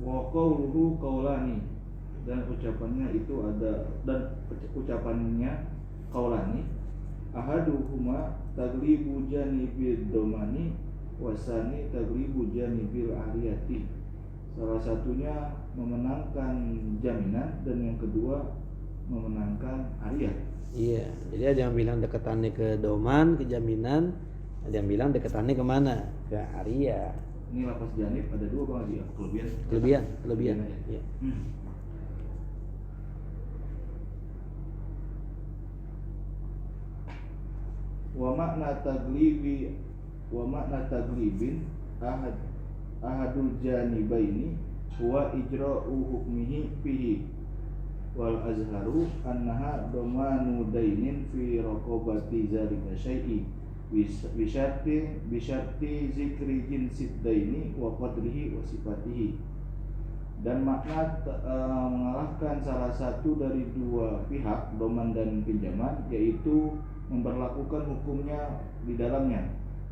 Wa qawluhu qawlani, dan ucapannya itu ada, dan ucapannya qawlani ahaduhuma taglibu janibil domani wasani taglibu janibil ariyati. Salah satunya memenangkan jaminan dan yang kedua memenangkan ariyah. iya, jadi ada yang bilang deketannya ke doman, ke jaminan, ada yang bilang deketannya kemana? Ke ariyah. Ini lapas janib ada dua bang Haji, Kelebihan. aja. Iya. Wa makna taglibin ahadul janibaini huwa ijra'u hukmihi fihi wal azharu annaha domanu dainin fi raqabati zalika syai'i bisyarti zikri jinsid daini wa qadrihi wa sifatihi. Dan makna mengalahkan salah satu dari dua pihak, doman dan pinjaman, yaitu memberlakukan hukumnya di dalamnya.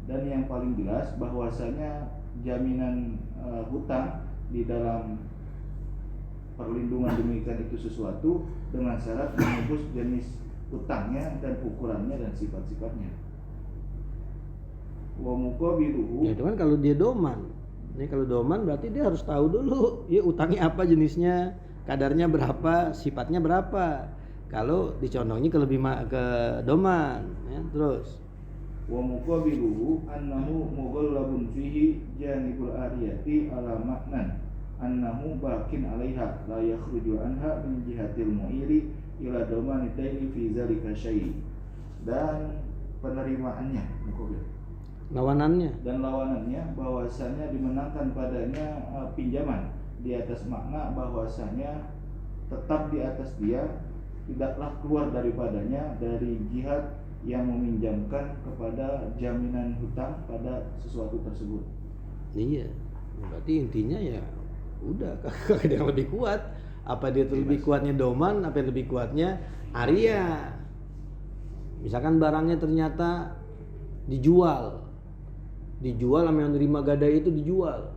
Dan yang paling jelas bahwasanya jaminan hutang di dalam perlindungan demikian itu sesuatu dengan syarat menembus jenis hutangnya dan ukurannya dan sifat-sifatnya. Wa muqabiluhu. Ya itu kan kalau dia doman. Ini kalau doman berarti dia harus tahu dulu, ya utangnya apa jenisnya, kadarnya berapa, sifatnya berapa. Kalau dicondongnya ke doman, ya, terus. Wa muqabiluhu annahu mughallabun fihi janibul ariyati ala maknan annahu bakin 'alaiha la yakhruju anha min jihatil mu'iri ila domanitaini fi zalika syai'. Dan penerimaannya muqabil Lawanannya bahwasanya dimenangkan padanya pinjaman di atas makna bahwasanya tetap di atas dia, tidaklah keluar daripadanya dari jihad yang meminjamkan kepada jaminan hutang pada sesuatu tersebut. Iya, berarti intinya ya udah kakak yang lebih kuat. Apa dia tuh lebih kuatnya Doman, apa yang lebih kuatnya Arya. Misalkan barangnya ternyata dijual sama yang nerima gadai itu dijual.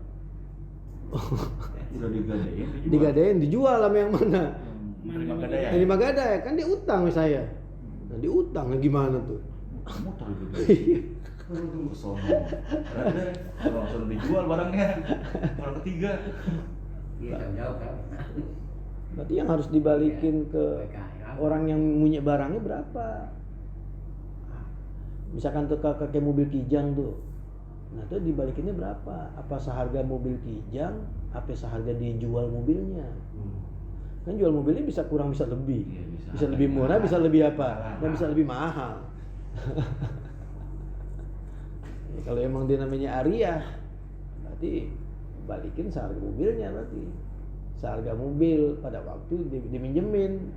Udah digadain, Digadain dijual sama yang mana? Terima gadai. Nerima gadai kan dia utang sama saya. Nah, dia utang gimana tuh? Mutar juga. Tunggu sono. Ada orang dijual barangnya. Orang ketiga. Iya, jauh kan. Berarti yang harus dibalikin ke orang yang punya barangnya berapa? Misalkan tuh kakek mobil Kijang tuh, nah tuh dibalikinnya berapa? Apa seharga mobil Kijang? Apa seharga dijual mobilnya? Kan jual mobilnya bisa kurang bisa lebih, Iya, bisa lebih murah, bisa lebih apa? Dan bisa lebih mahal. Ya, kalau emang dia namanya Arya, berarti balikin seharga mobilnya berarti. Seharga mobil pada waktu diminjemin.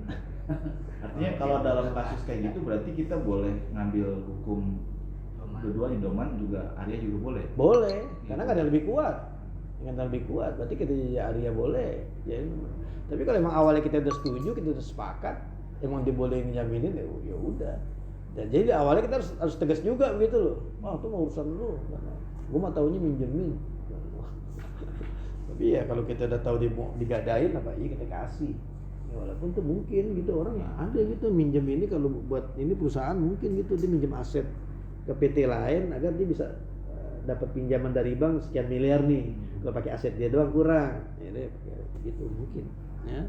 Artinya kalau dalam kasus kayak gitu berarti kita boleh ngambil hukum kedua di Doman juga Arya juga boleh. Boleh, karena nggak ada lebih kuat. Yang lebih kuat, berarti kita jadi Arya boleh. Jadi, tapi kalau emang awalnya kita udah setuju, kita udah sepakat, emang dia boleh njaminin ya udah. Dan jadi awalnya kita harus tegas juga begitu loh. Oh, itu mau urusan lu. Gue mah taunya minjemin. Tapi ya kalau kita udah tahu dia mau digadain apa iya kita kasih. Ya, walaupun tuh mungkin gitu orang ada gitu minjem ini kalau buat ini perusahaan mungkin gitu dia minjem aset ke PT lain agar dia bisa dapat pinjaman dari bank sekian miliar nih. Kalau pakai aset dia doang kurang. Ya dia gitu mungkin ya.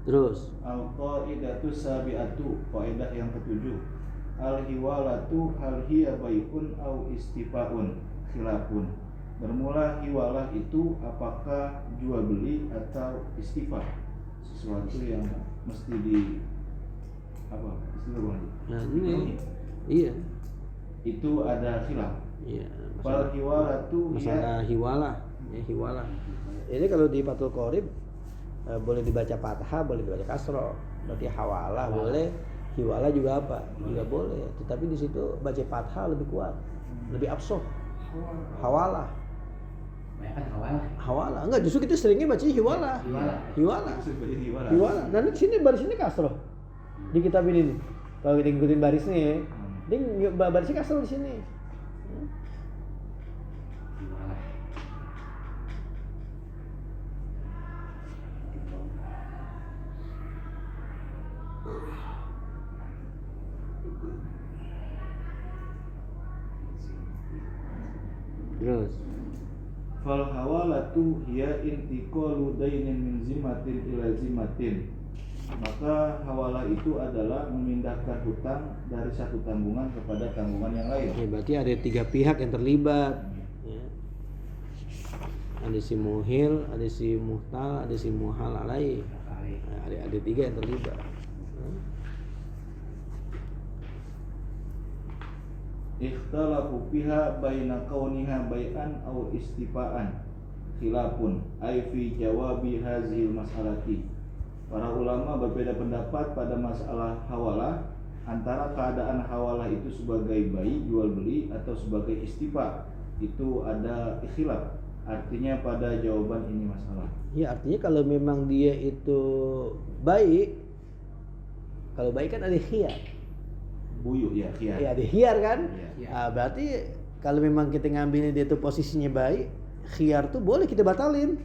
Terus Al-qaidatu sabi'atu, kaidah yang ketujuh. Al-hiwalatu hal hiya bai'un au istifaun khilafun. Bermula hiwalah itu apakah jual beli atau istifah, sesuatu yang mesti di apa istilah bang? nah ini iya Itu ada khilaf. iya Fal hiwalatu masalah hiwalah ya hiwalah ini kalau di Fathul Qorib boleh dibaca fathah boleh dibaca kasroh berarti hawalah boleh hiwalah juga apa juga boleh tetapi di situ baca fathah lebih kuat lebih absoh hawalah hawalah enggak justru kita seringnya baca hiwalah dan di sini barisnya kasroh di kitab ini nih kalau kita ngikutin barisnya dia barisnya kasroh di sini. Terus fal hawalatu hiya intiqalu dainin min zimatin ila zimatin. Maka hawalah itu adalah memindahkan hutang dari satu tanggungan kepada tanggungan yang lain. ya, berarti ada 3 pihak yang terlibat ya. Ada si muhil, ada si muhtal, ada si muhal alaih. Ada 3 yang terlibat. Ikhtalafu fiha baina kauniha bai'an aw istifaan khilafun ay fi jawabi hazil mas'alati. Para ulama berbeda pendapat pada masalah hawalah antara keadaan hawalah itu sebagai bayi jual beli atau sebagai istifa. Itu ada khilaf. Artinya pada jawaban ini masalah. Ya artinya kalau memang dia itu baik, kalau baik kan ada khiyar. Buyuk ya, khiyar. Ya ada khiyar kan? Iya. Nah, berarti kalau memang kita ngambilnya dia tuh posisinya baik, khiyar tuh boleh kita batalin.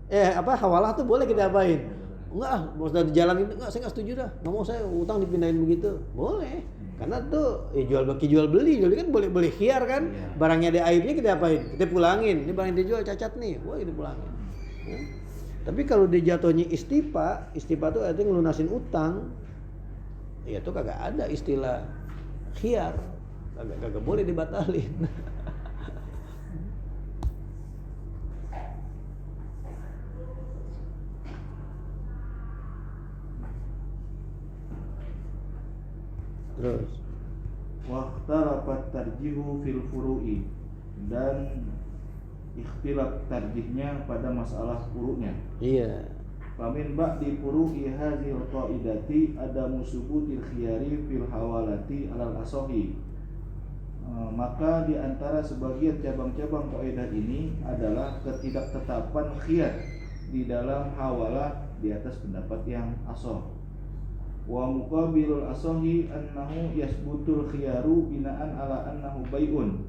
Hawalah tuh boleh kita apain? Enggak, mau sudah di jalan ini, enggak saya enggak setuju dah. Enggak mau saya utang dipindahin begitu. Boleh. Karena tuh jual beli kan boleh khiyar kan? Iya. Barangnya ada aibnya kita apain? Kita pulangin. Ini barang yang dijual cacat nih. Wah, kita pulangin. Ya. Tapi kalau dia jatuhnya istifa tuh artinya ngelunasin utang. Ya tuh kagak ada istilah khiyar. Kagak boleh dibatalin. Terus Waqtarafat tarjihu fil furu'i, dan ikhtilaf tarjihnya pada masalah furu'nya. iya Famin ba'di furu'i hadzal qaidati adamu subutil khiyari fil hawalati alal asohi. Maka di antara sebagian cabang-cabang kaidah ini adalah ketidaktetapan khiyar di dalam hawalah di atas pendapat yang asoh. Wa muqabilul asohi annahu yasbutul khiyaru binaan ala annahu bai'un.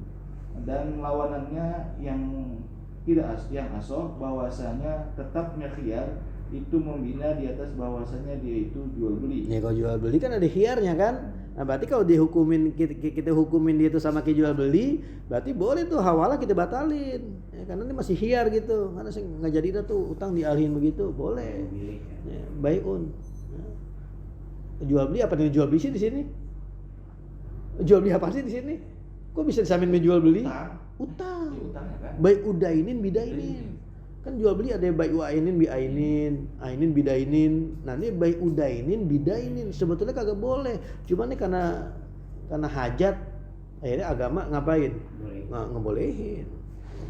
Dan lawanannya yang tidak yang asoh bahwasanya tetapnya khiyar itu membina di atas bahwasanya dia itu jual beli. Ya kalau jual beli kan ada khiyarnya kan. Nah berarti kalau dihukumin kita hukumin dia itu sama kayak jual beli, berarti boleh tuh hawalah kita batalin. Ya, karena ini masih khiyar gitu. Karena saya nggak jadi dah tuh utang dialihin begitu, boleh. Ya, bai'un. Ya. Jual beli apa nih jual beli sih di sini? Jual beli apa sih di sini? Kok bisa disamain dengan jual beli? Utang. Utangnya kan? Baik udainin bidainin. Kan jual beli ada baik udainin biainin, ainin bidainin. Nah ini baik udainin bidainin sebetulnya kagak boleh. Cuma nih karena hajat akhirnya agama ngapain? Ngebolehin.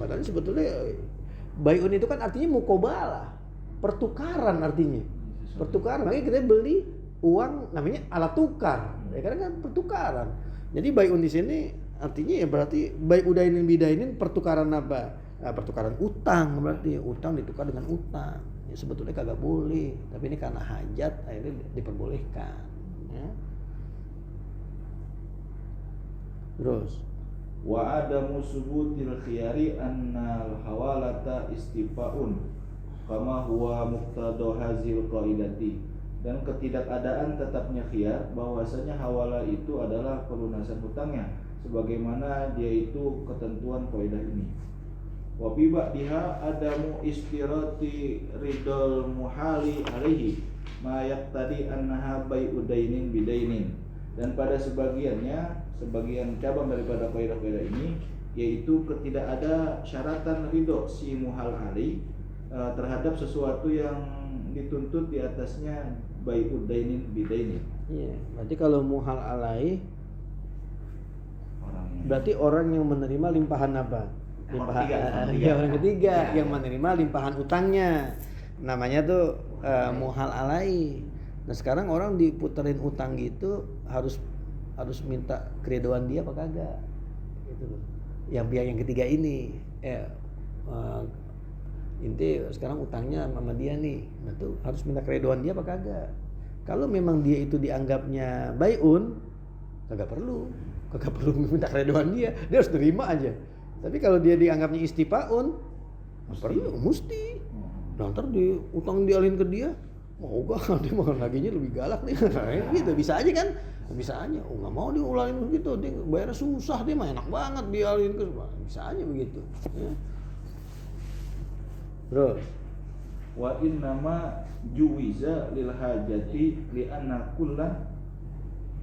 Padahal sebetulnya baiun itu kan artinya mukobalah, pertukaran artinya. Pertukaran. Makanya kita beli uang namanya alat tukar. Ya kan pertukaran. Jadi baiun di sini artinya ya berarti baik udainin bidainin pertukaran apa? Nah, pertukaran utang berarti utang ditukar dengan utang. Ya, sebetulnya kagak boleh, tapi ini karena hajat akhirnya diperbolehkan. Ya. Terus Wa adamu subutil khiyari annal hawalata istifaun kama huwa muqtada hazil qaidati. Dan ketidakadaan tetapnya khiyar bahwasanya hawalah itu adalah pelunasan hutangnya sebagaimana dia itu ketentuan kaidah ini. Wa bi ba'diha adamu istirati ridal muhali alaihi ma yaqtadi annaha bai'u dainin bidainin. Dan pada sebagian cabang daripada kaidah-kaidah ini yaitu ketidak ada syaratan ridho si muhal alaihi terhadap sesuatu yang dituntut di atasnya bai'u dainin bidainin. iya, berarti kalau muhal alaihi berarti orang yang menerima limpahan apa? Orang ketiga yang menerima limpahan utangnya namanya tuh muhal alai. Nah sekarang orang diputerin utang gitu harus minta keridhaan dia apa kagak gitu loh. Yang pihak yang ketiga ini inti sekarang utangnya sama dia nih, nah tuh harus minta keridhaan dia apa kagak. Kalau memang dia itu dianggapnya bai'un, kagak perlu minta keridhaan dia harus terima aja. Tapi kalau dia dianggapnya istifaun, mesti. Nah, ntar di utang dialihin ke dia, mau gak? Dia makan laginya lebih galak nih. Gitu bisa aja kan? Bisa aja. Oh nggak mau diulangin begitu, dia bayarnya susah, dia mah enak banget dialihin ke. Bisa aja begitu. Ya. Terus, Wa innama juwiza lil hajati li anna kullan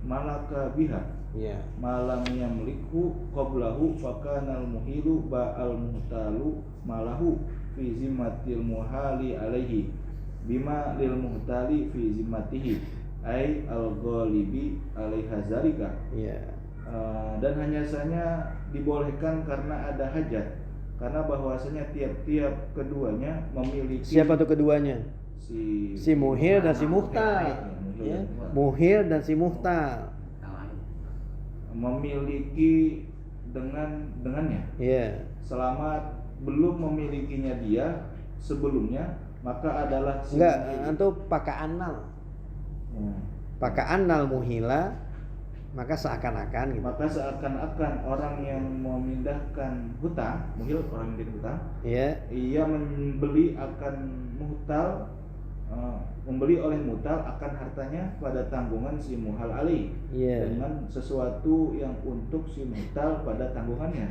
malaka biha. ya. Malam yamliku qablahu fakanal muhilu ba'al muhtalu malahu fi zimmatil muhali alaihi bima lil muhtali fi zimmatihi ay al-ghalibi alaiha zalika. Iya. Dan hanya saja dibolehkan karena ada hajat, karena bahwasanya tiap-tiap keduanya memiliki. Siapa tuh keduanya? Si muhil dan si muhtal. Ya. Muhil dan si muhtal. Memiliki dengannya. Iya. Selama belum memilikinya dia sebelumnya, maka adalah enggak, itu paka'annal. Paka'annal muhila, maka seakan-akan gitu. Maka seakan-akan orang yang memindahkan hutang, muhil orang yang hutang, Iya. ia membeli akan muhtal, membeli oleh muhtal akan hartanya pada tanggungan si muhal ali. Iya. Dengan sesuatu yang untuk si muhtal pada tanggungannya.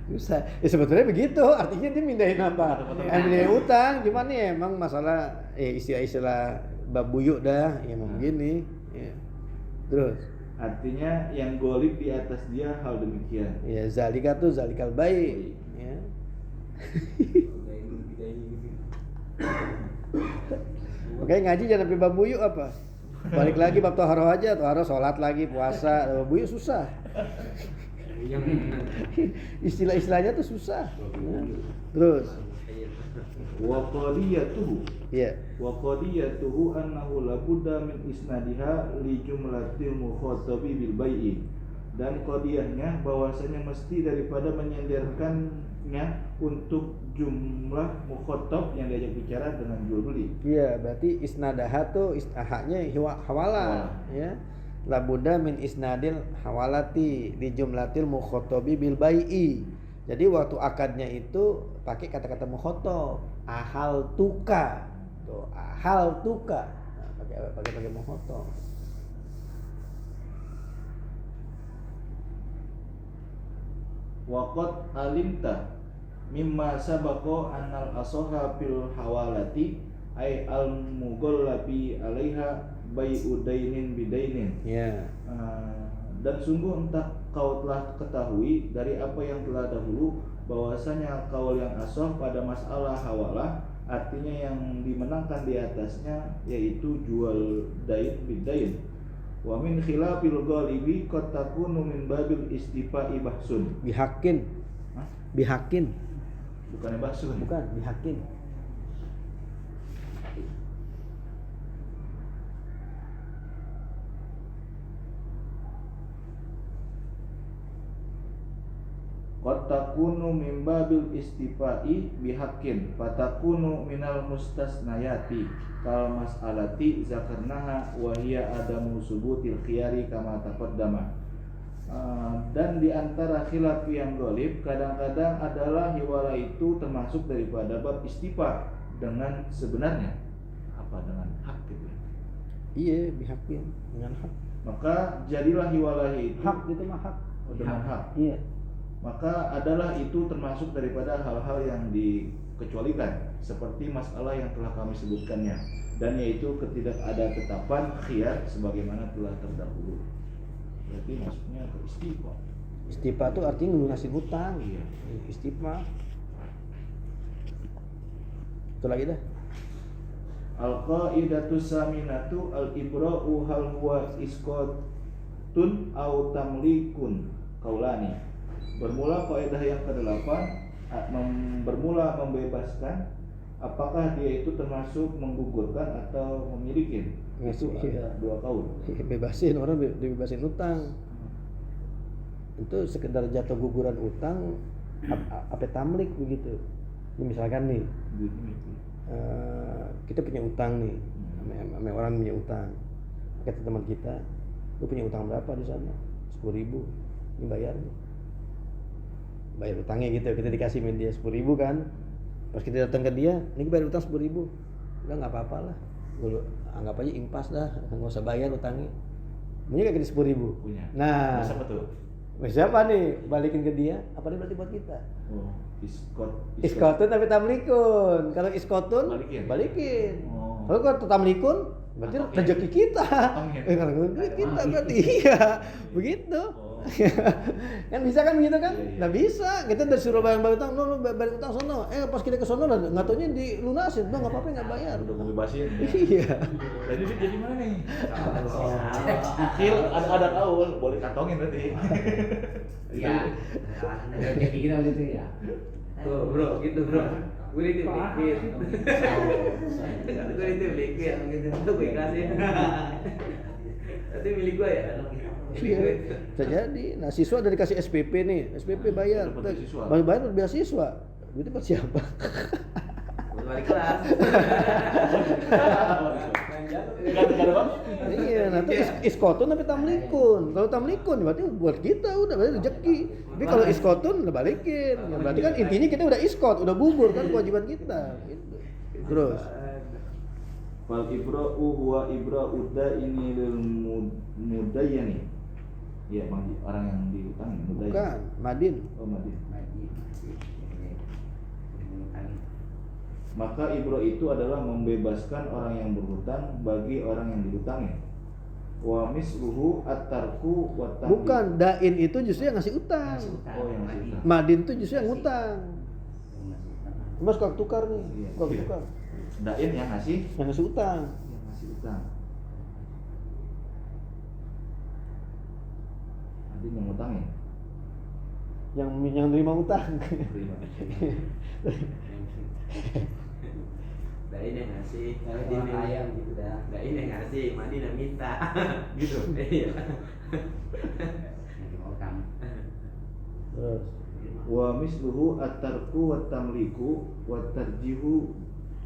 Bisa. Ya sebetulnya begitu, artinya dia mindahin apa? Mindahin utang, cuman nih emang masalah istilah-istilah bab buyuk dah, ya emang begini. Ya. Terus Artinya yang golib di atas dia hal demikian. ya zalika tuh zalikal baik. Ya. Makanya ngaji jangan sampai bab buyuk apa? Balik lagi bab toharoh aja, toharoh sholat lagi, puasa, bab buyuk susah. Istilah-istilahnya tuh susah. Ya. Terus Wa qadiyatuhu Iya. wa qadiyatuhu annahu la budda min isnadiha li jumlatil mukhatabi bil bai'i. Dan qadiyahnya bahwasanya mesti daripada menyandarkannya untuk jumlah mukhatab yang diajak bicara dengan jual beli. Iya, berarti isnadaha tuh istahanya hawala, ya. La budda min isnadil hawalati di jumlatil mukhatabi bil bai'i. Jadi waktu akadnya itu pakai kata-kata mukhatab, ahal tuka. Tuh, ahal tuka. Nah, pakai mukhatab. Waqad alimta mimma sabaqa annal asoha fil hawalati ay al mughallabi alaiha bai'u dainin bidainin. Ya. Dan sungguh entah kau telah ketahui dari apa yang telah dahulu bahwasanya kaul yang asoh pada masalah hawalah artinya yang dimenangkan di atasnya yaitu jual dain bidain. Wa min khilafil ghalibi qad takunu min babil istifa'i bahsun. Bihakin. Hah? Bihakin. Bukannya bahsun. Bukan, bihakin. Qad takunu min babil istifa'i bihaqqin fatakunu minal mustasnayati kal mas'alati zakarnaha wa hiya adamu subutil khiyari kama taqaddama. Dan di antara khilaf yang ghalib kadang-kadang adalah hiwala itu termasuk daripada bab istifa dengan sebenarnya apa dengan hak gitu. Iya, bihakin dengan hak. Maka jadilah hiwala itu Hak itu mah hak. dengan hak. Iya. Maka adalah itu termasuk daripada hal-hal yang dikecualikan seperti masalah yang telah kami sebutkannya, dan yaitu ketidak ada tetapan khiyar sebagaimana telah terdahulu. Berarti maksudnya ke istifa. Istifa itu artinya ngelunasin hutang. Iya. Istifa. Itu lagi dah. Al-qaidatu saminatu al-ibra'u hal huwa isqatun au tamlikun qaulani. Bermula kaidah yang ke-8 bermula membebaskan, apakah dia itu termasuk menggugurkan atau memiliki? Itu ada dua kaul. Bebasin orang, dibebasin utang. Itu sekedar jatuh guguran utang apa tamlik begitu. Ini misalkan nih kita punya utang nih, sama orang punya utang, kata teman kita, lu punya utang berapa di sana? 10.000, ini bayar utangnya gitu, kita dikasih dia 10.000 kan, pas kita datang ke dia, ini bayar utang 10.000, udah nggak apa-apa lah, gue anggap aja impas dah, nggak usah bayar utangnya, punya kayak 10.000, Punya. nah, siapa tuh? siapa nih balikin ke dia, apa dia berarti buat kita? Oh, Iskotun tapi tamlikun. Kalau iskotun Balikin. Oh. Kalau tamlikun berarti Oke. rezeki kita. Oke. Kalau rezeki kita berarti iya. Begitu. Oh. Kan bisa kan begitu kan? Iya, iya. Nah bisa. Kita udah suruh bayar utang, lu bayar utang sono. Pas kita ke sono lah enggak taunya dilunasin. Udah enggak apa-apa enggak bayar. Udah mau bebasin. Ya. Iya. Jadi mana nih? Ada kaul, boleh kantongin berarti. Iya. Ada rezeki kita gitu ya. Tuh bro, gitu bro. Gue itu bikin. Gue itu bikin gitu. Tuh gue kasih. Itu milik gue ya. Iya. Bisa jadi. Nah, siswa udah dikasih SPP nih. SPP bayar. Dapat beasiswa. Bayar beasiswa. Duitnya buat siapa? Balik kelas. Enggak ada bang? Iya, nanti iskotun tapi tamlikun. Kalau tamlikun berarti buat kita udah berarti rezeki. Tapi kalau iskotun udah balikin. Ya, berarti kan intinya kita udah iskot, udah gugur kan kewajiban kita. Gitu. Terus Fal ibra'u huwa ibra'u ini lil mudayyani. Iya, bang, orang yang diutangin mudayyan. bukan madin. Oh, madin. Maka ibro itu adalah membebaskan orang yang berhutang bagi orang yang dihutangi. Wa misluhu at-tarku wa tahdi. Bukan, dain itu justru yang ngasih utang. Oh, yang ngasih utang. Madin itu justru yang ngutang. Mas kok tukar nih, Iya. kok tukar. Dain yang ngasih Utang. yang ngasih utang. Nanti yang ngutangin. yang terima utang. Dah ini yang ngasih, ini ayam gitu dah. Dah ini yang ngasih, Madinah minta, gitu. Iya. Yang mau kamu. Terus Wa misluhu at-tarku wa tamliku wa tarjihu,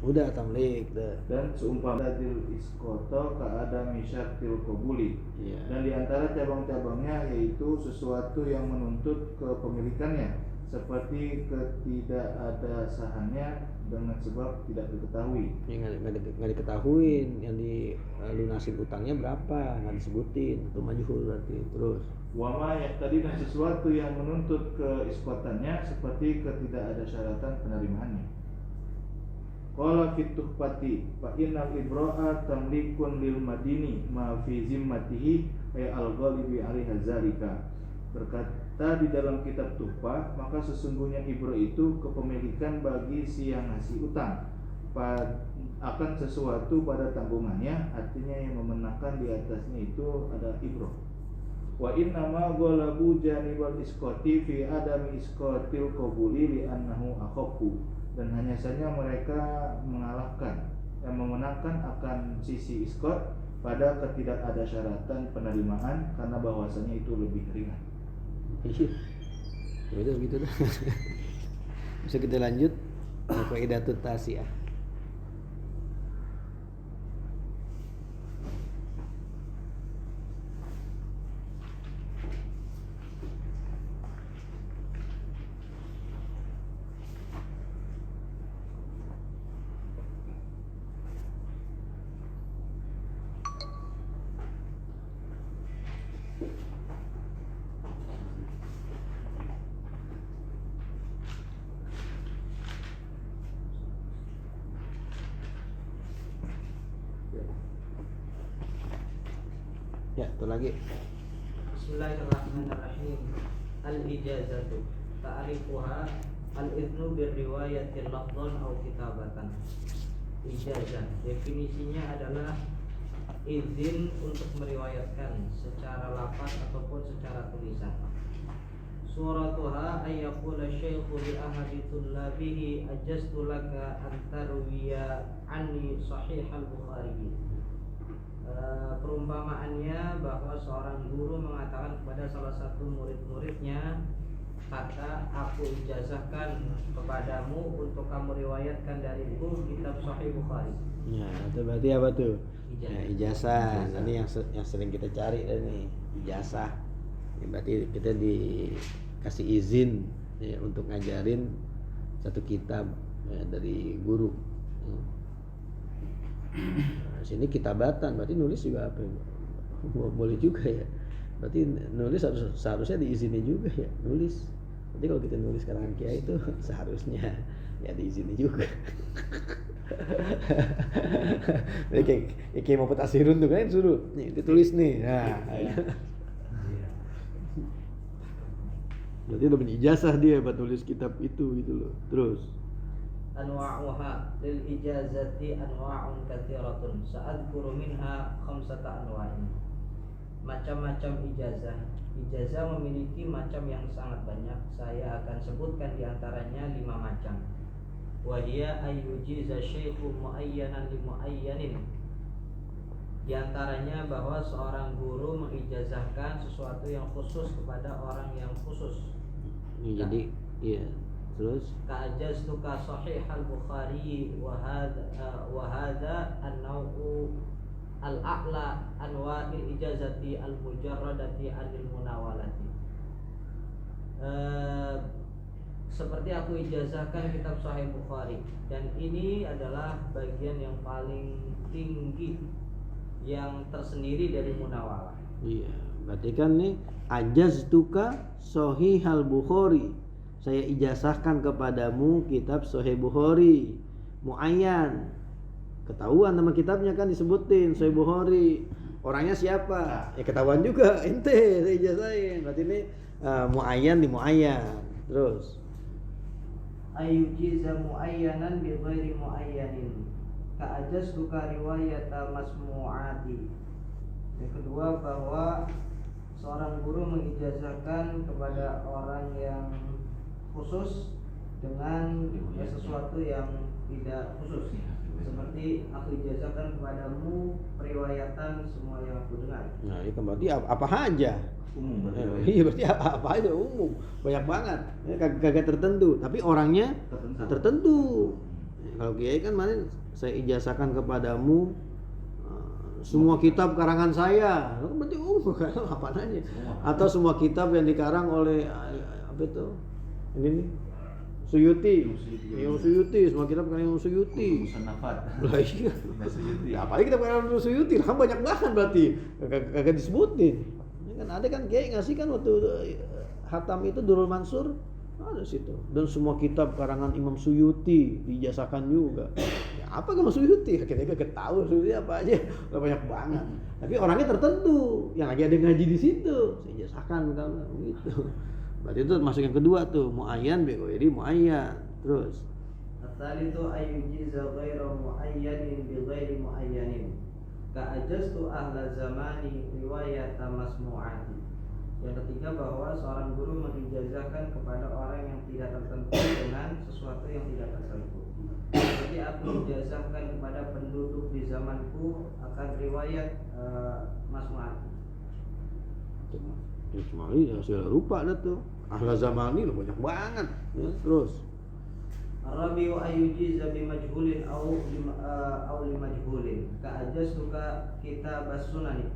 udah tamlik dah. dan seumpama dadil iskoto keadaan syartil qabuli. Iya. Dan diantara cabang-cabangnya yaitu sesuatu yang menuntut kepemilikannya, seperti ketidakadasahannya dengan sebab tidak diketahui. Nggak diketahuin yang dilunasin utangnya berapa, nggak disebutin, itu majhul berarti. Terus Wama yang tadi dan sesuatu yang menuntut keiskotannya, seperti ketidakadasyaratan penerimaannya. Qala fit tuhfati fa innal ibra'a tamlikun lil madini ma fi zimmatihi ay al-ghalibi 'alaiha zalika. Berkata di dalam kitab Tuhfah, maka sesungguhnya ibro itu kepemilikan bagi si yang ngasih utang akan sesuatu pada tanggungannya, artinya yang memenangkan di atasnya itu ada ibro. Wa inna ma ghalabu janibal iskoti fi adami iskotil qabuli li annahu akhaffu, dan hanya saja mereka mengalahkan yang memenangkan akan sisi iskot pada ketidakadasyaratan penerimaan, karena bahwasanya itu lebih ringan. iya, udah gitu dah. Bisa kita lanjut Qaidatut Tasi'ah. Ya, itu lagi. Bismillahirrahmanirrahim. Al-ijazatu ta'rifuha al-idnu birriwayatil lafdhan aw kitabatan. Ijazah definisinya adalah izin untuk meriwayatkan secara lafaz ataupun secara tulisan. Suratuha ayyaqula syaikhu li ahadi tullabihi ajaztu laka an tarwiya anni sahih al-Bukhari. Perumpamaannya bahwa seorang guru mengatakan kepada salah satu murid-muridnya, kata aku ijazahkan kepadamu untuk kamu riwayatkan dariku kitab Sahih Bukhari. Ya, itu berarti apa tuh? Ijazah. Ya, ijazah. Ini yang sering kita cari nih, ijazah. Ya, berarti kita dikasih izin ya, untuk ngajarin satu kitab ya, dari guru. Nah, sini kitabatan, berarti nulis juga apa? Boleh juga ya. Berarti nulis seharusnya diizini juga ya, nulis. Berarti kalau kita nulis karangan kiai itu seharusnya ya diizini juga. Jadi kayak mau petasirun tuh kan suruh nih ditulis nih. Nah, berarti udah ijazah dia buat nulis kitab itu gitu loh. Terus Anwa'uha lil ijazati anwa'un katsiratun sa'adhkuru minha khamsata anwa'in. Macam-macam ijazah. Ijazah memiliki macam yang sangat banyak. Saya akan sebutkan di antaranya 5 macam. Wa hiya ayyujiza syaikhu muayyanan li muayyanin. Di antaranya bahwa seorang guru mengijazahkan sesuatu yang khusus kepada orang yang khusus. ya, jadi iya. Terus Ka'ajaztuka sahih al-Bukhari wa hadha an-naw'u al-a'la anwa'il ijazati al-mujarradati anil munawalati. Seperti aku ijazahkan kitab Sahih Bukhari, dan ini adalah bagian yang paling tinggi yang tersendiri dari munawalah. iya, berarti kan nih ajaztuka Sahihal Bukhari. Saya ijazahkan kepadamu kitab Sahih Bukhari. Muayyan. Ketahuan nama kitabnya kan disebutin Sahih Bukhari. Orangnya siapa? Ya ketahuan juga ente saya ijazahin. Berarti ini muayyan di muayyan. Terus Ayyujiza muayyanan bi ghairi muayyanin. Ka'ajaztuka riwayata masmu'ati. Yang kedua bahwa seorang guru mengijazahkan kepada orang yang khusus dengan sesuatu yang tidak khusus, seperti aku ijazahkan kepadamu periwayatan semua yang aku dengar. Nah, itu berarti apa aja. Umum berarti. Iya, berarti apa aja umum. Banyak banget. Ya, kagak tertentu, tapi orangnya tertentu. Ya, kalau kiai kan kemarin saya ijazahkan kepadamu semua kitab karangan saya. Itu berarti umum kan apa aja. Atau semua kitab yang dikarang oleh apa itu? Ini nih. Suyuti, Imam Suyuti, semua kitab karang Imam Suyuti. Musannafat. Lah iya. Suyuti. Ya, apalagi kita karang Suyuti, kan banyak banget berarti. Kagak disebutin. Kan ada kan kiai ngasih kan waktu hatam itu Durrul Mansur ada situ, dan semua kitab karangan Imam Suyuti dijazahkan juga. Ya, apa Imam Suyuti? Kita tahu Suyuti apa aja, banyak banget. Tapi orangnya tertentu, yang lagi ada ngaji di situ, saya jazahkan kalau gitu. Berarti itu masuk yang kedua tuh, muayyan bi ghairi muayyan. Terus At-tsalitsu ayyujiza ghairu muayyanin bi ghairi muayyanin. Ka'ajaztu ahla zamani riwayata masmu'ati. Yang ketiga, bahwa seorang guru mengijazahkan kepada orang yang tidak tertentu dengan sesuatu yang tidak tertentu. Jadi aku ijazahkan kepada penduduk di zamanku akan riwayat masmu'ati. ya cuma ya segala rupa dah tuh. Ahla zamani lo banyak banget. Ya, terus Arabiu ayyujiza bimajhulin au limajhulin. Ka'ajaztuka kitabas sunani.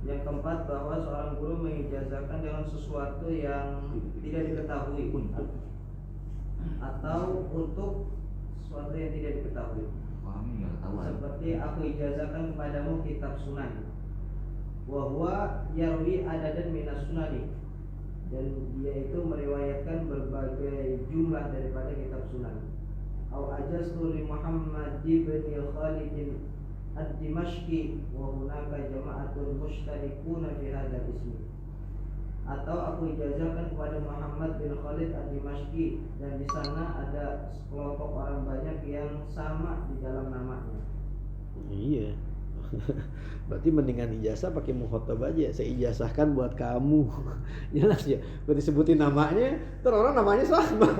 Yang keempat, bahwa seorang guru mengijazahkan dengan sesuatu yang tidak diketahui atau untuk sesuatu yang tidak diketahui. Seperti aku ijazahkan kepadamu kitab sunan, wa huwa yarwi adadan minas sunani, dan dia itu meriwayatkan berbagai jumlah daripada kitab sunan. Au ajaztu li Muhammad bin Khalid ad-Dimashqi wa hunaka jama'atun mushtarikuna fi hadzal ismi. Atau aku ijazahkan kepada Muhammad bin Khalid ad-Dimashqi, dan di sana ada sekelompok orang banyak yang sama di dalam namanya. iya. Berarti mendingan ijazah pakai mukhatab aja. Saya ijazahkan buat kamu. Jelas ya. Kalau disebutin namanya, terus orang namanya sama.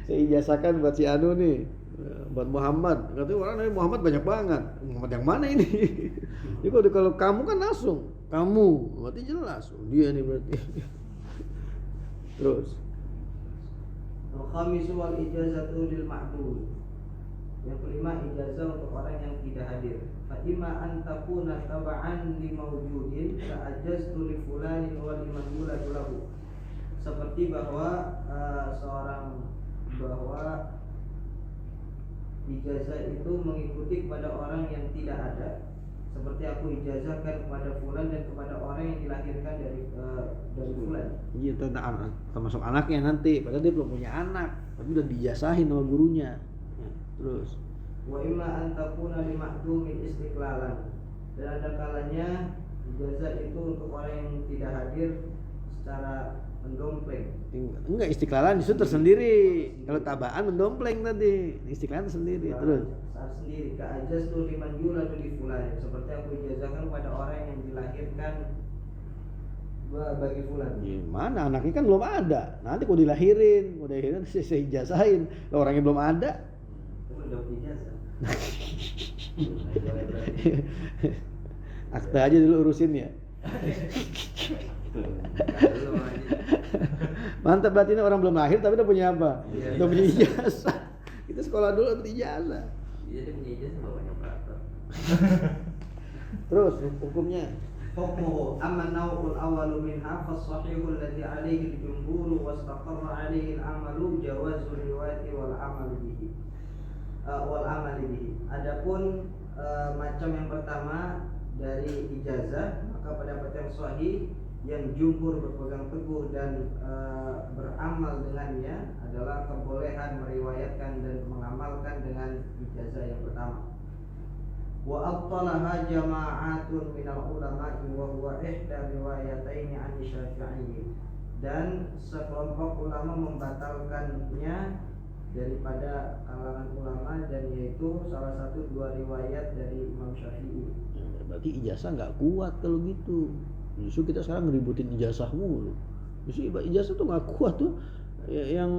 Saya ijazahkan buat si Anu nih, buat Muhammad. Katanya orang namanya Muhammad banyak banget. Muhammad yang mana ini? Jadi kalau kamu kan langsung kamu, berarti jelas dia nih berarti. Terus Al-khamisu wal ijazatu lil ma'dud. Yang kelima, ijazah untuk orang yang tidak hadir. Fa imma an takuna tab'an li mawjudin ka ajaztu li fulanin wa liman yuladu lahu. Seperti bahwa ijazah itu mengikuti kepada orang yang tidak ada. Seperti aku ijazahkan kepada fulan dan kepada orang yang dilahirkan dari fulan. iya, tentang termasuk anaknya nanti. Padahal dia belum punya anak, tapi udah dijazahin sama gurunya. Ya, terus Wa imma an takuna li ma'dumin istiqlalan. Dan ada kalanya ijazah itu untuk orang yang tidak hadir secara mendompleng. enggak, istiqlalan itu tersendiri. Kalau tabaan mendompleng tadi, istiqlalan tersendiri. Terus Saat sendiri, ka'ajaztu liman yuladu li fulan. Seperti aku ijazahkan kepada orang yang dilahirkan bagi fulan. gimana, anaknya kan belum ada. Nanti kalau dilahirin saya ijazahin. Kalau orangnya belum ada, Itu udah ijazah. akta aja dulu urusin ya. Mantap, berarti ini orang belum lahir tapi udah punya apa? Udah punya ijazah. Kita sekolah dulu dapat ijazah. Iya, dia punya ijazah banyak peraturan. Terus hukumnya Hukmuhu amma naw'ul awwalu minha fas-sahihu alladhi 'alayhi al-jumhur wa istaqarra 'alayhi al-'amalu jawazul riwayati wal 'amalu bihi. Adapun macam yang pertama dari ijazah, maka pendapat yang sahih yang jumhur berpegang teguh dan beramal dengannya adalah kebolehan meriwayatkan dan mengamalkan dengan ijazah yang pertama. Wa abtalaha jama'atun minal ulama'i wa huwa ihda riwayataini 'an Syafi'i. Dan sekelompok ulama membatalkannya daripada kalangan ulama, dan yaitu salah satu dua riwayat dari Imam Syafi'i. Berarti ijazah nggak kuat kalau gitu. Justru kita sekarang ngeributin ijazah mulu. Justru ijazah tuh nggak kuat tuh. Yang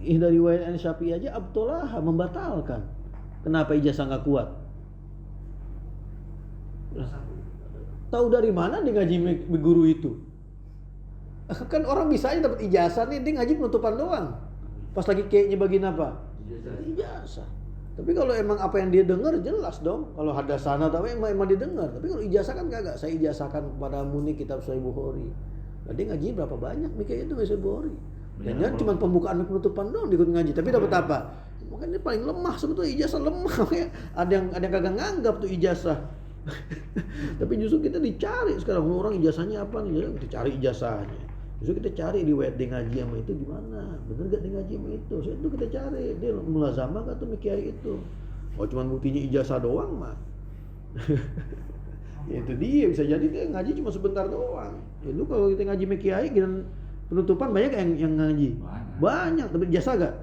dari riwayat Syafi'i aja Abdullah membatalkan. Kenapa ijazah nggak kuat? Tahu dari mana dia ngaji guru itu? Kan orang bisa aja dapat ijazah nih, dia ngaji penutupan doang. Pas lagi kayaknya bagian apa? Ijazah. Tapi kalau emang apa yang dia dengar jelas dong. Kalau hadasana tapi emang dia dengar. Tapi kalau ijazah kan kagak. Saya ijazahkan kepadamu nih kitab Sahih Bukhari. Nah, dia ngaji berapa banyak mikirnya itu Sahih Bukhari. Dan jangan cuma pembukaan dan penutupan doang ikut ngaji. Tapi dapat apa? Mungkin dia paling lemah sebetulnya, ijazah lemah ya. Ada yang kagak nganggap tuh ijazah. Tapi justru kita dicari sekarang orang ijazahnya apa nih? Kita cari ijazahnya. Justru kita cari riwayat dia ngaji sama itu gimana? Bener gak dia ngaji sama itu? So, itu kita cari. Dia mulazamah gak tuh kiai itu? Oh cuma buktinya ijazah doang mah. Ya itu dia, bisa jadi dia ngaji cuma sebentar doang. Itu kalau kita ngaji sama kiai dan penutupan banyak yang ngaji. Banyak, tapi ijazah gak?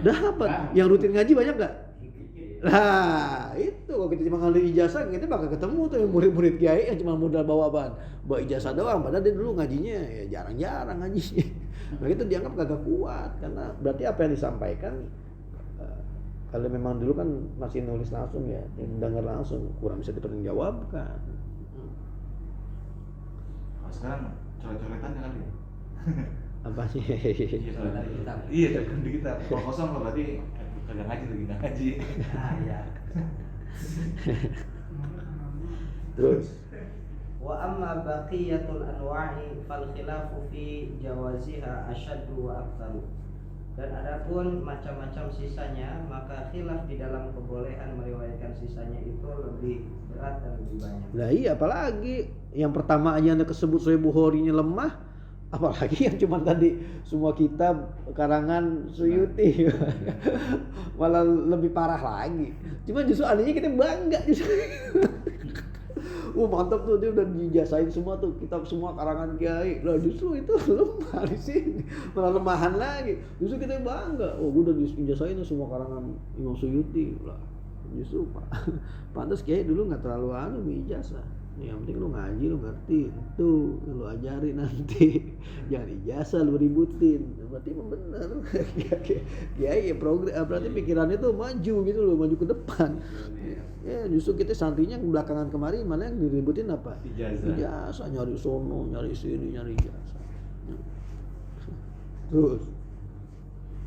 Dapat. Yang rutin ngaji banyak gak? Nah itu kalau kita cuma ngambil ijazah kita bakal ketemu tuh murid-murid kiai yang cuma modal bawa ijazah doang, padahal dia dulu ngajinya ya jarang-jarang ngajinya. Nah itu dianggap kagak kuat karena berarti apa yang disampaikan kalau memang dulu kan masih nulis langsung ya, yang dengar langsung kurang bisa dipertanggungjawabkan. Sekarang coret-coretan jangan ya. Apa sih? Iya, coretan di kitab. Kalau kosong berarti kagak ngaji lagi nggak ngaji. Ya. Terus Wa amma baqiyatul anwa'i fal khilafu fi jawaziha asyaddu wa aktsaru. Dan adapun macam-macam sisanya, maka khilaf di dalam kebolehan meriwayatkan sisanya itu lebih berat dan lebih banyak. nah iya, apalagi yang pertama aja Anda kesebut Sahih Bukhari-nya lemah, apalagi yang cuma tadi semua kitab karangan Suyuti. Malah lebih parah lagi. Cuma justru anehnya kita bangga justru. Mantap tuh, dia udah dijasain semua tuh kitab semua karangan kiai. Lah justru itu lemah di sini, malah lemahan lagi. Justru kita bangga, gue udah dijasain semua karangan Imam Suyuti. Lah justru pantas kiai dulu nggak terlalu ijazah. Yang penting lu ngaji, lu ngerti, itu lu ajari nanti. Jangan ijazah lu ributin. Berarti emang bener. Kiai ya progres, berarti pikirannya tuh maju gitu loh, maju ke depan. Ya justru kita santrinya belakangan kemarin mana yang diributin apa? Ijazah, nyari sono, nyari sini, nyari ijazah. Terus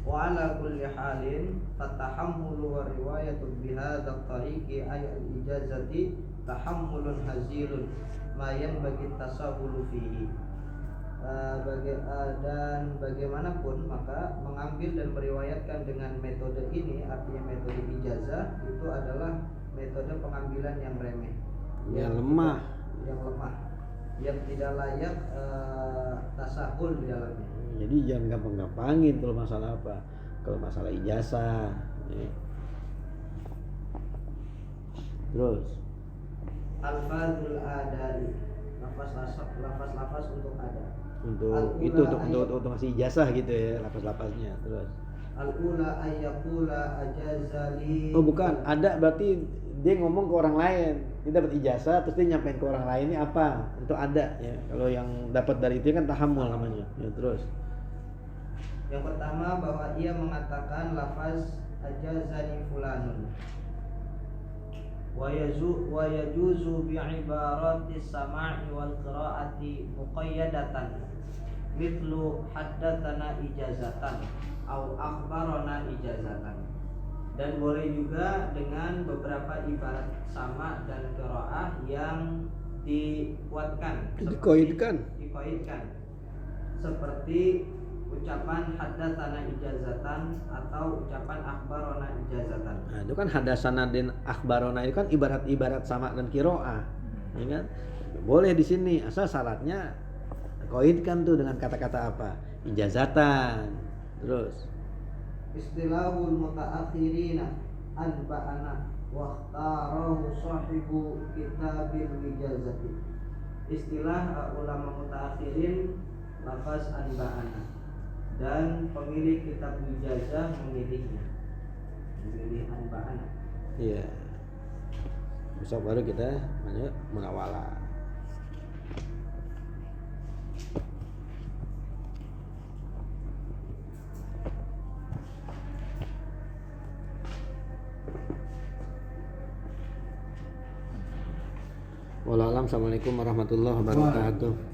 Wa ala kulli halin fatahammulu wa riwayatu bihadza tariqi ay al-ijazati tahammulun hazilun ma yanbaghi tasahhulu fihi. Dan bagaimanapun maka mengambil dan meriwayatkan dengan metode ini, artinya metode ijazah, itu adalah metode pengambilan yang remeh, yang lemah, yang tidak layak tasahul di dalamnya. Jadi jangan gampang-gampangin kalau masalah apa, kalau masalah ijazah. Terus Alfazul adai, lafaz-lafaz untuk ada. Untuk itu untuk ngasih ijazah gitu ya, lafaz-lafaznya. Terus Al-ula ayyakula ajazali. oh bukan, ada berarti dia ngomong ke orang lain, dia dapat ijazah terus dia nyampein ke orang lain ini apa? Itu ada ya. Kalau yang dapat dari itu kan tahammul namanya. Ya terus yang pertama bahwa ia mengatakan lafaz ajazani fulanun. Wa yajuzu bi ibarati samai wal qiraati muqayyadatan mithlu haddatsana ijazatan au akhbarana ijazatan. Dan boleh juga dengan beberapa ibarat sama dan qiraah yang dikuatkan, dikoidkan seperti ucapan haddatsana ijazatan atau ucapan akhbarana ijazatan. Nah, itu kan hadasana dan akhbarona itu kan ibarat-ibarat sama dan qiraah. Ya kan? Boleh di sini asal syaratnya koidkan tuh dengan kata-kata apa? Ijazatan. Terus Istilahul mutaakhirina anba'ana wa ikhtarahu sahibu kitabil ijazati. Istilah ulama mutaakhirin lafaz anba'ana, dan pemilik kitab ijazah memilih anba'ana. Iya. Besok baru kita lanjut munawalah. Wallahualam. Assalamualaikum warahmatullahi wabarakatuh.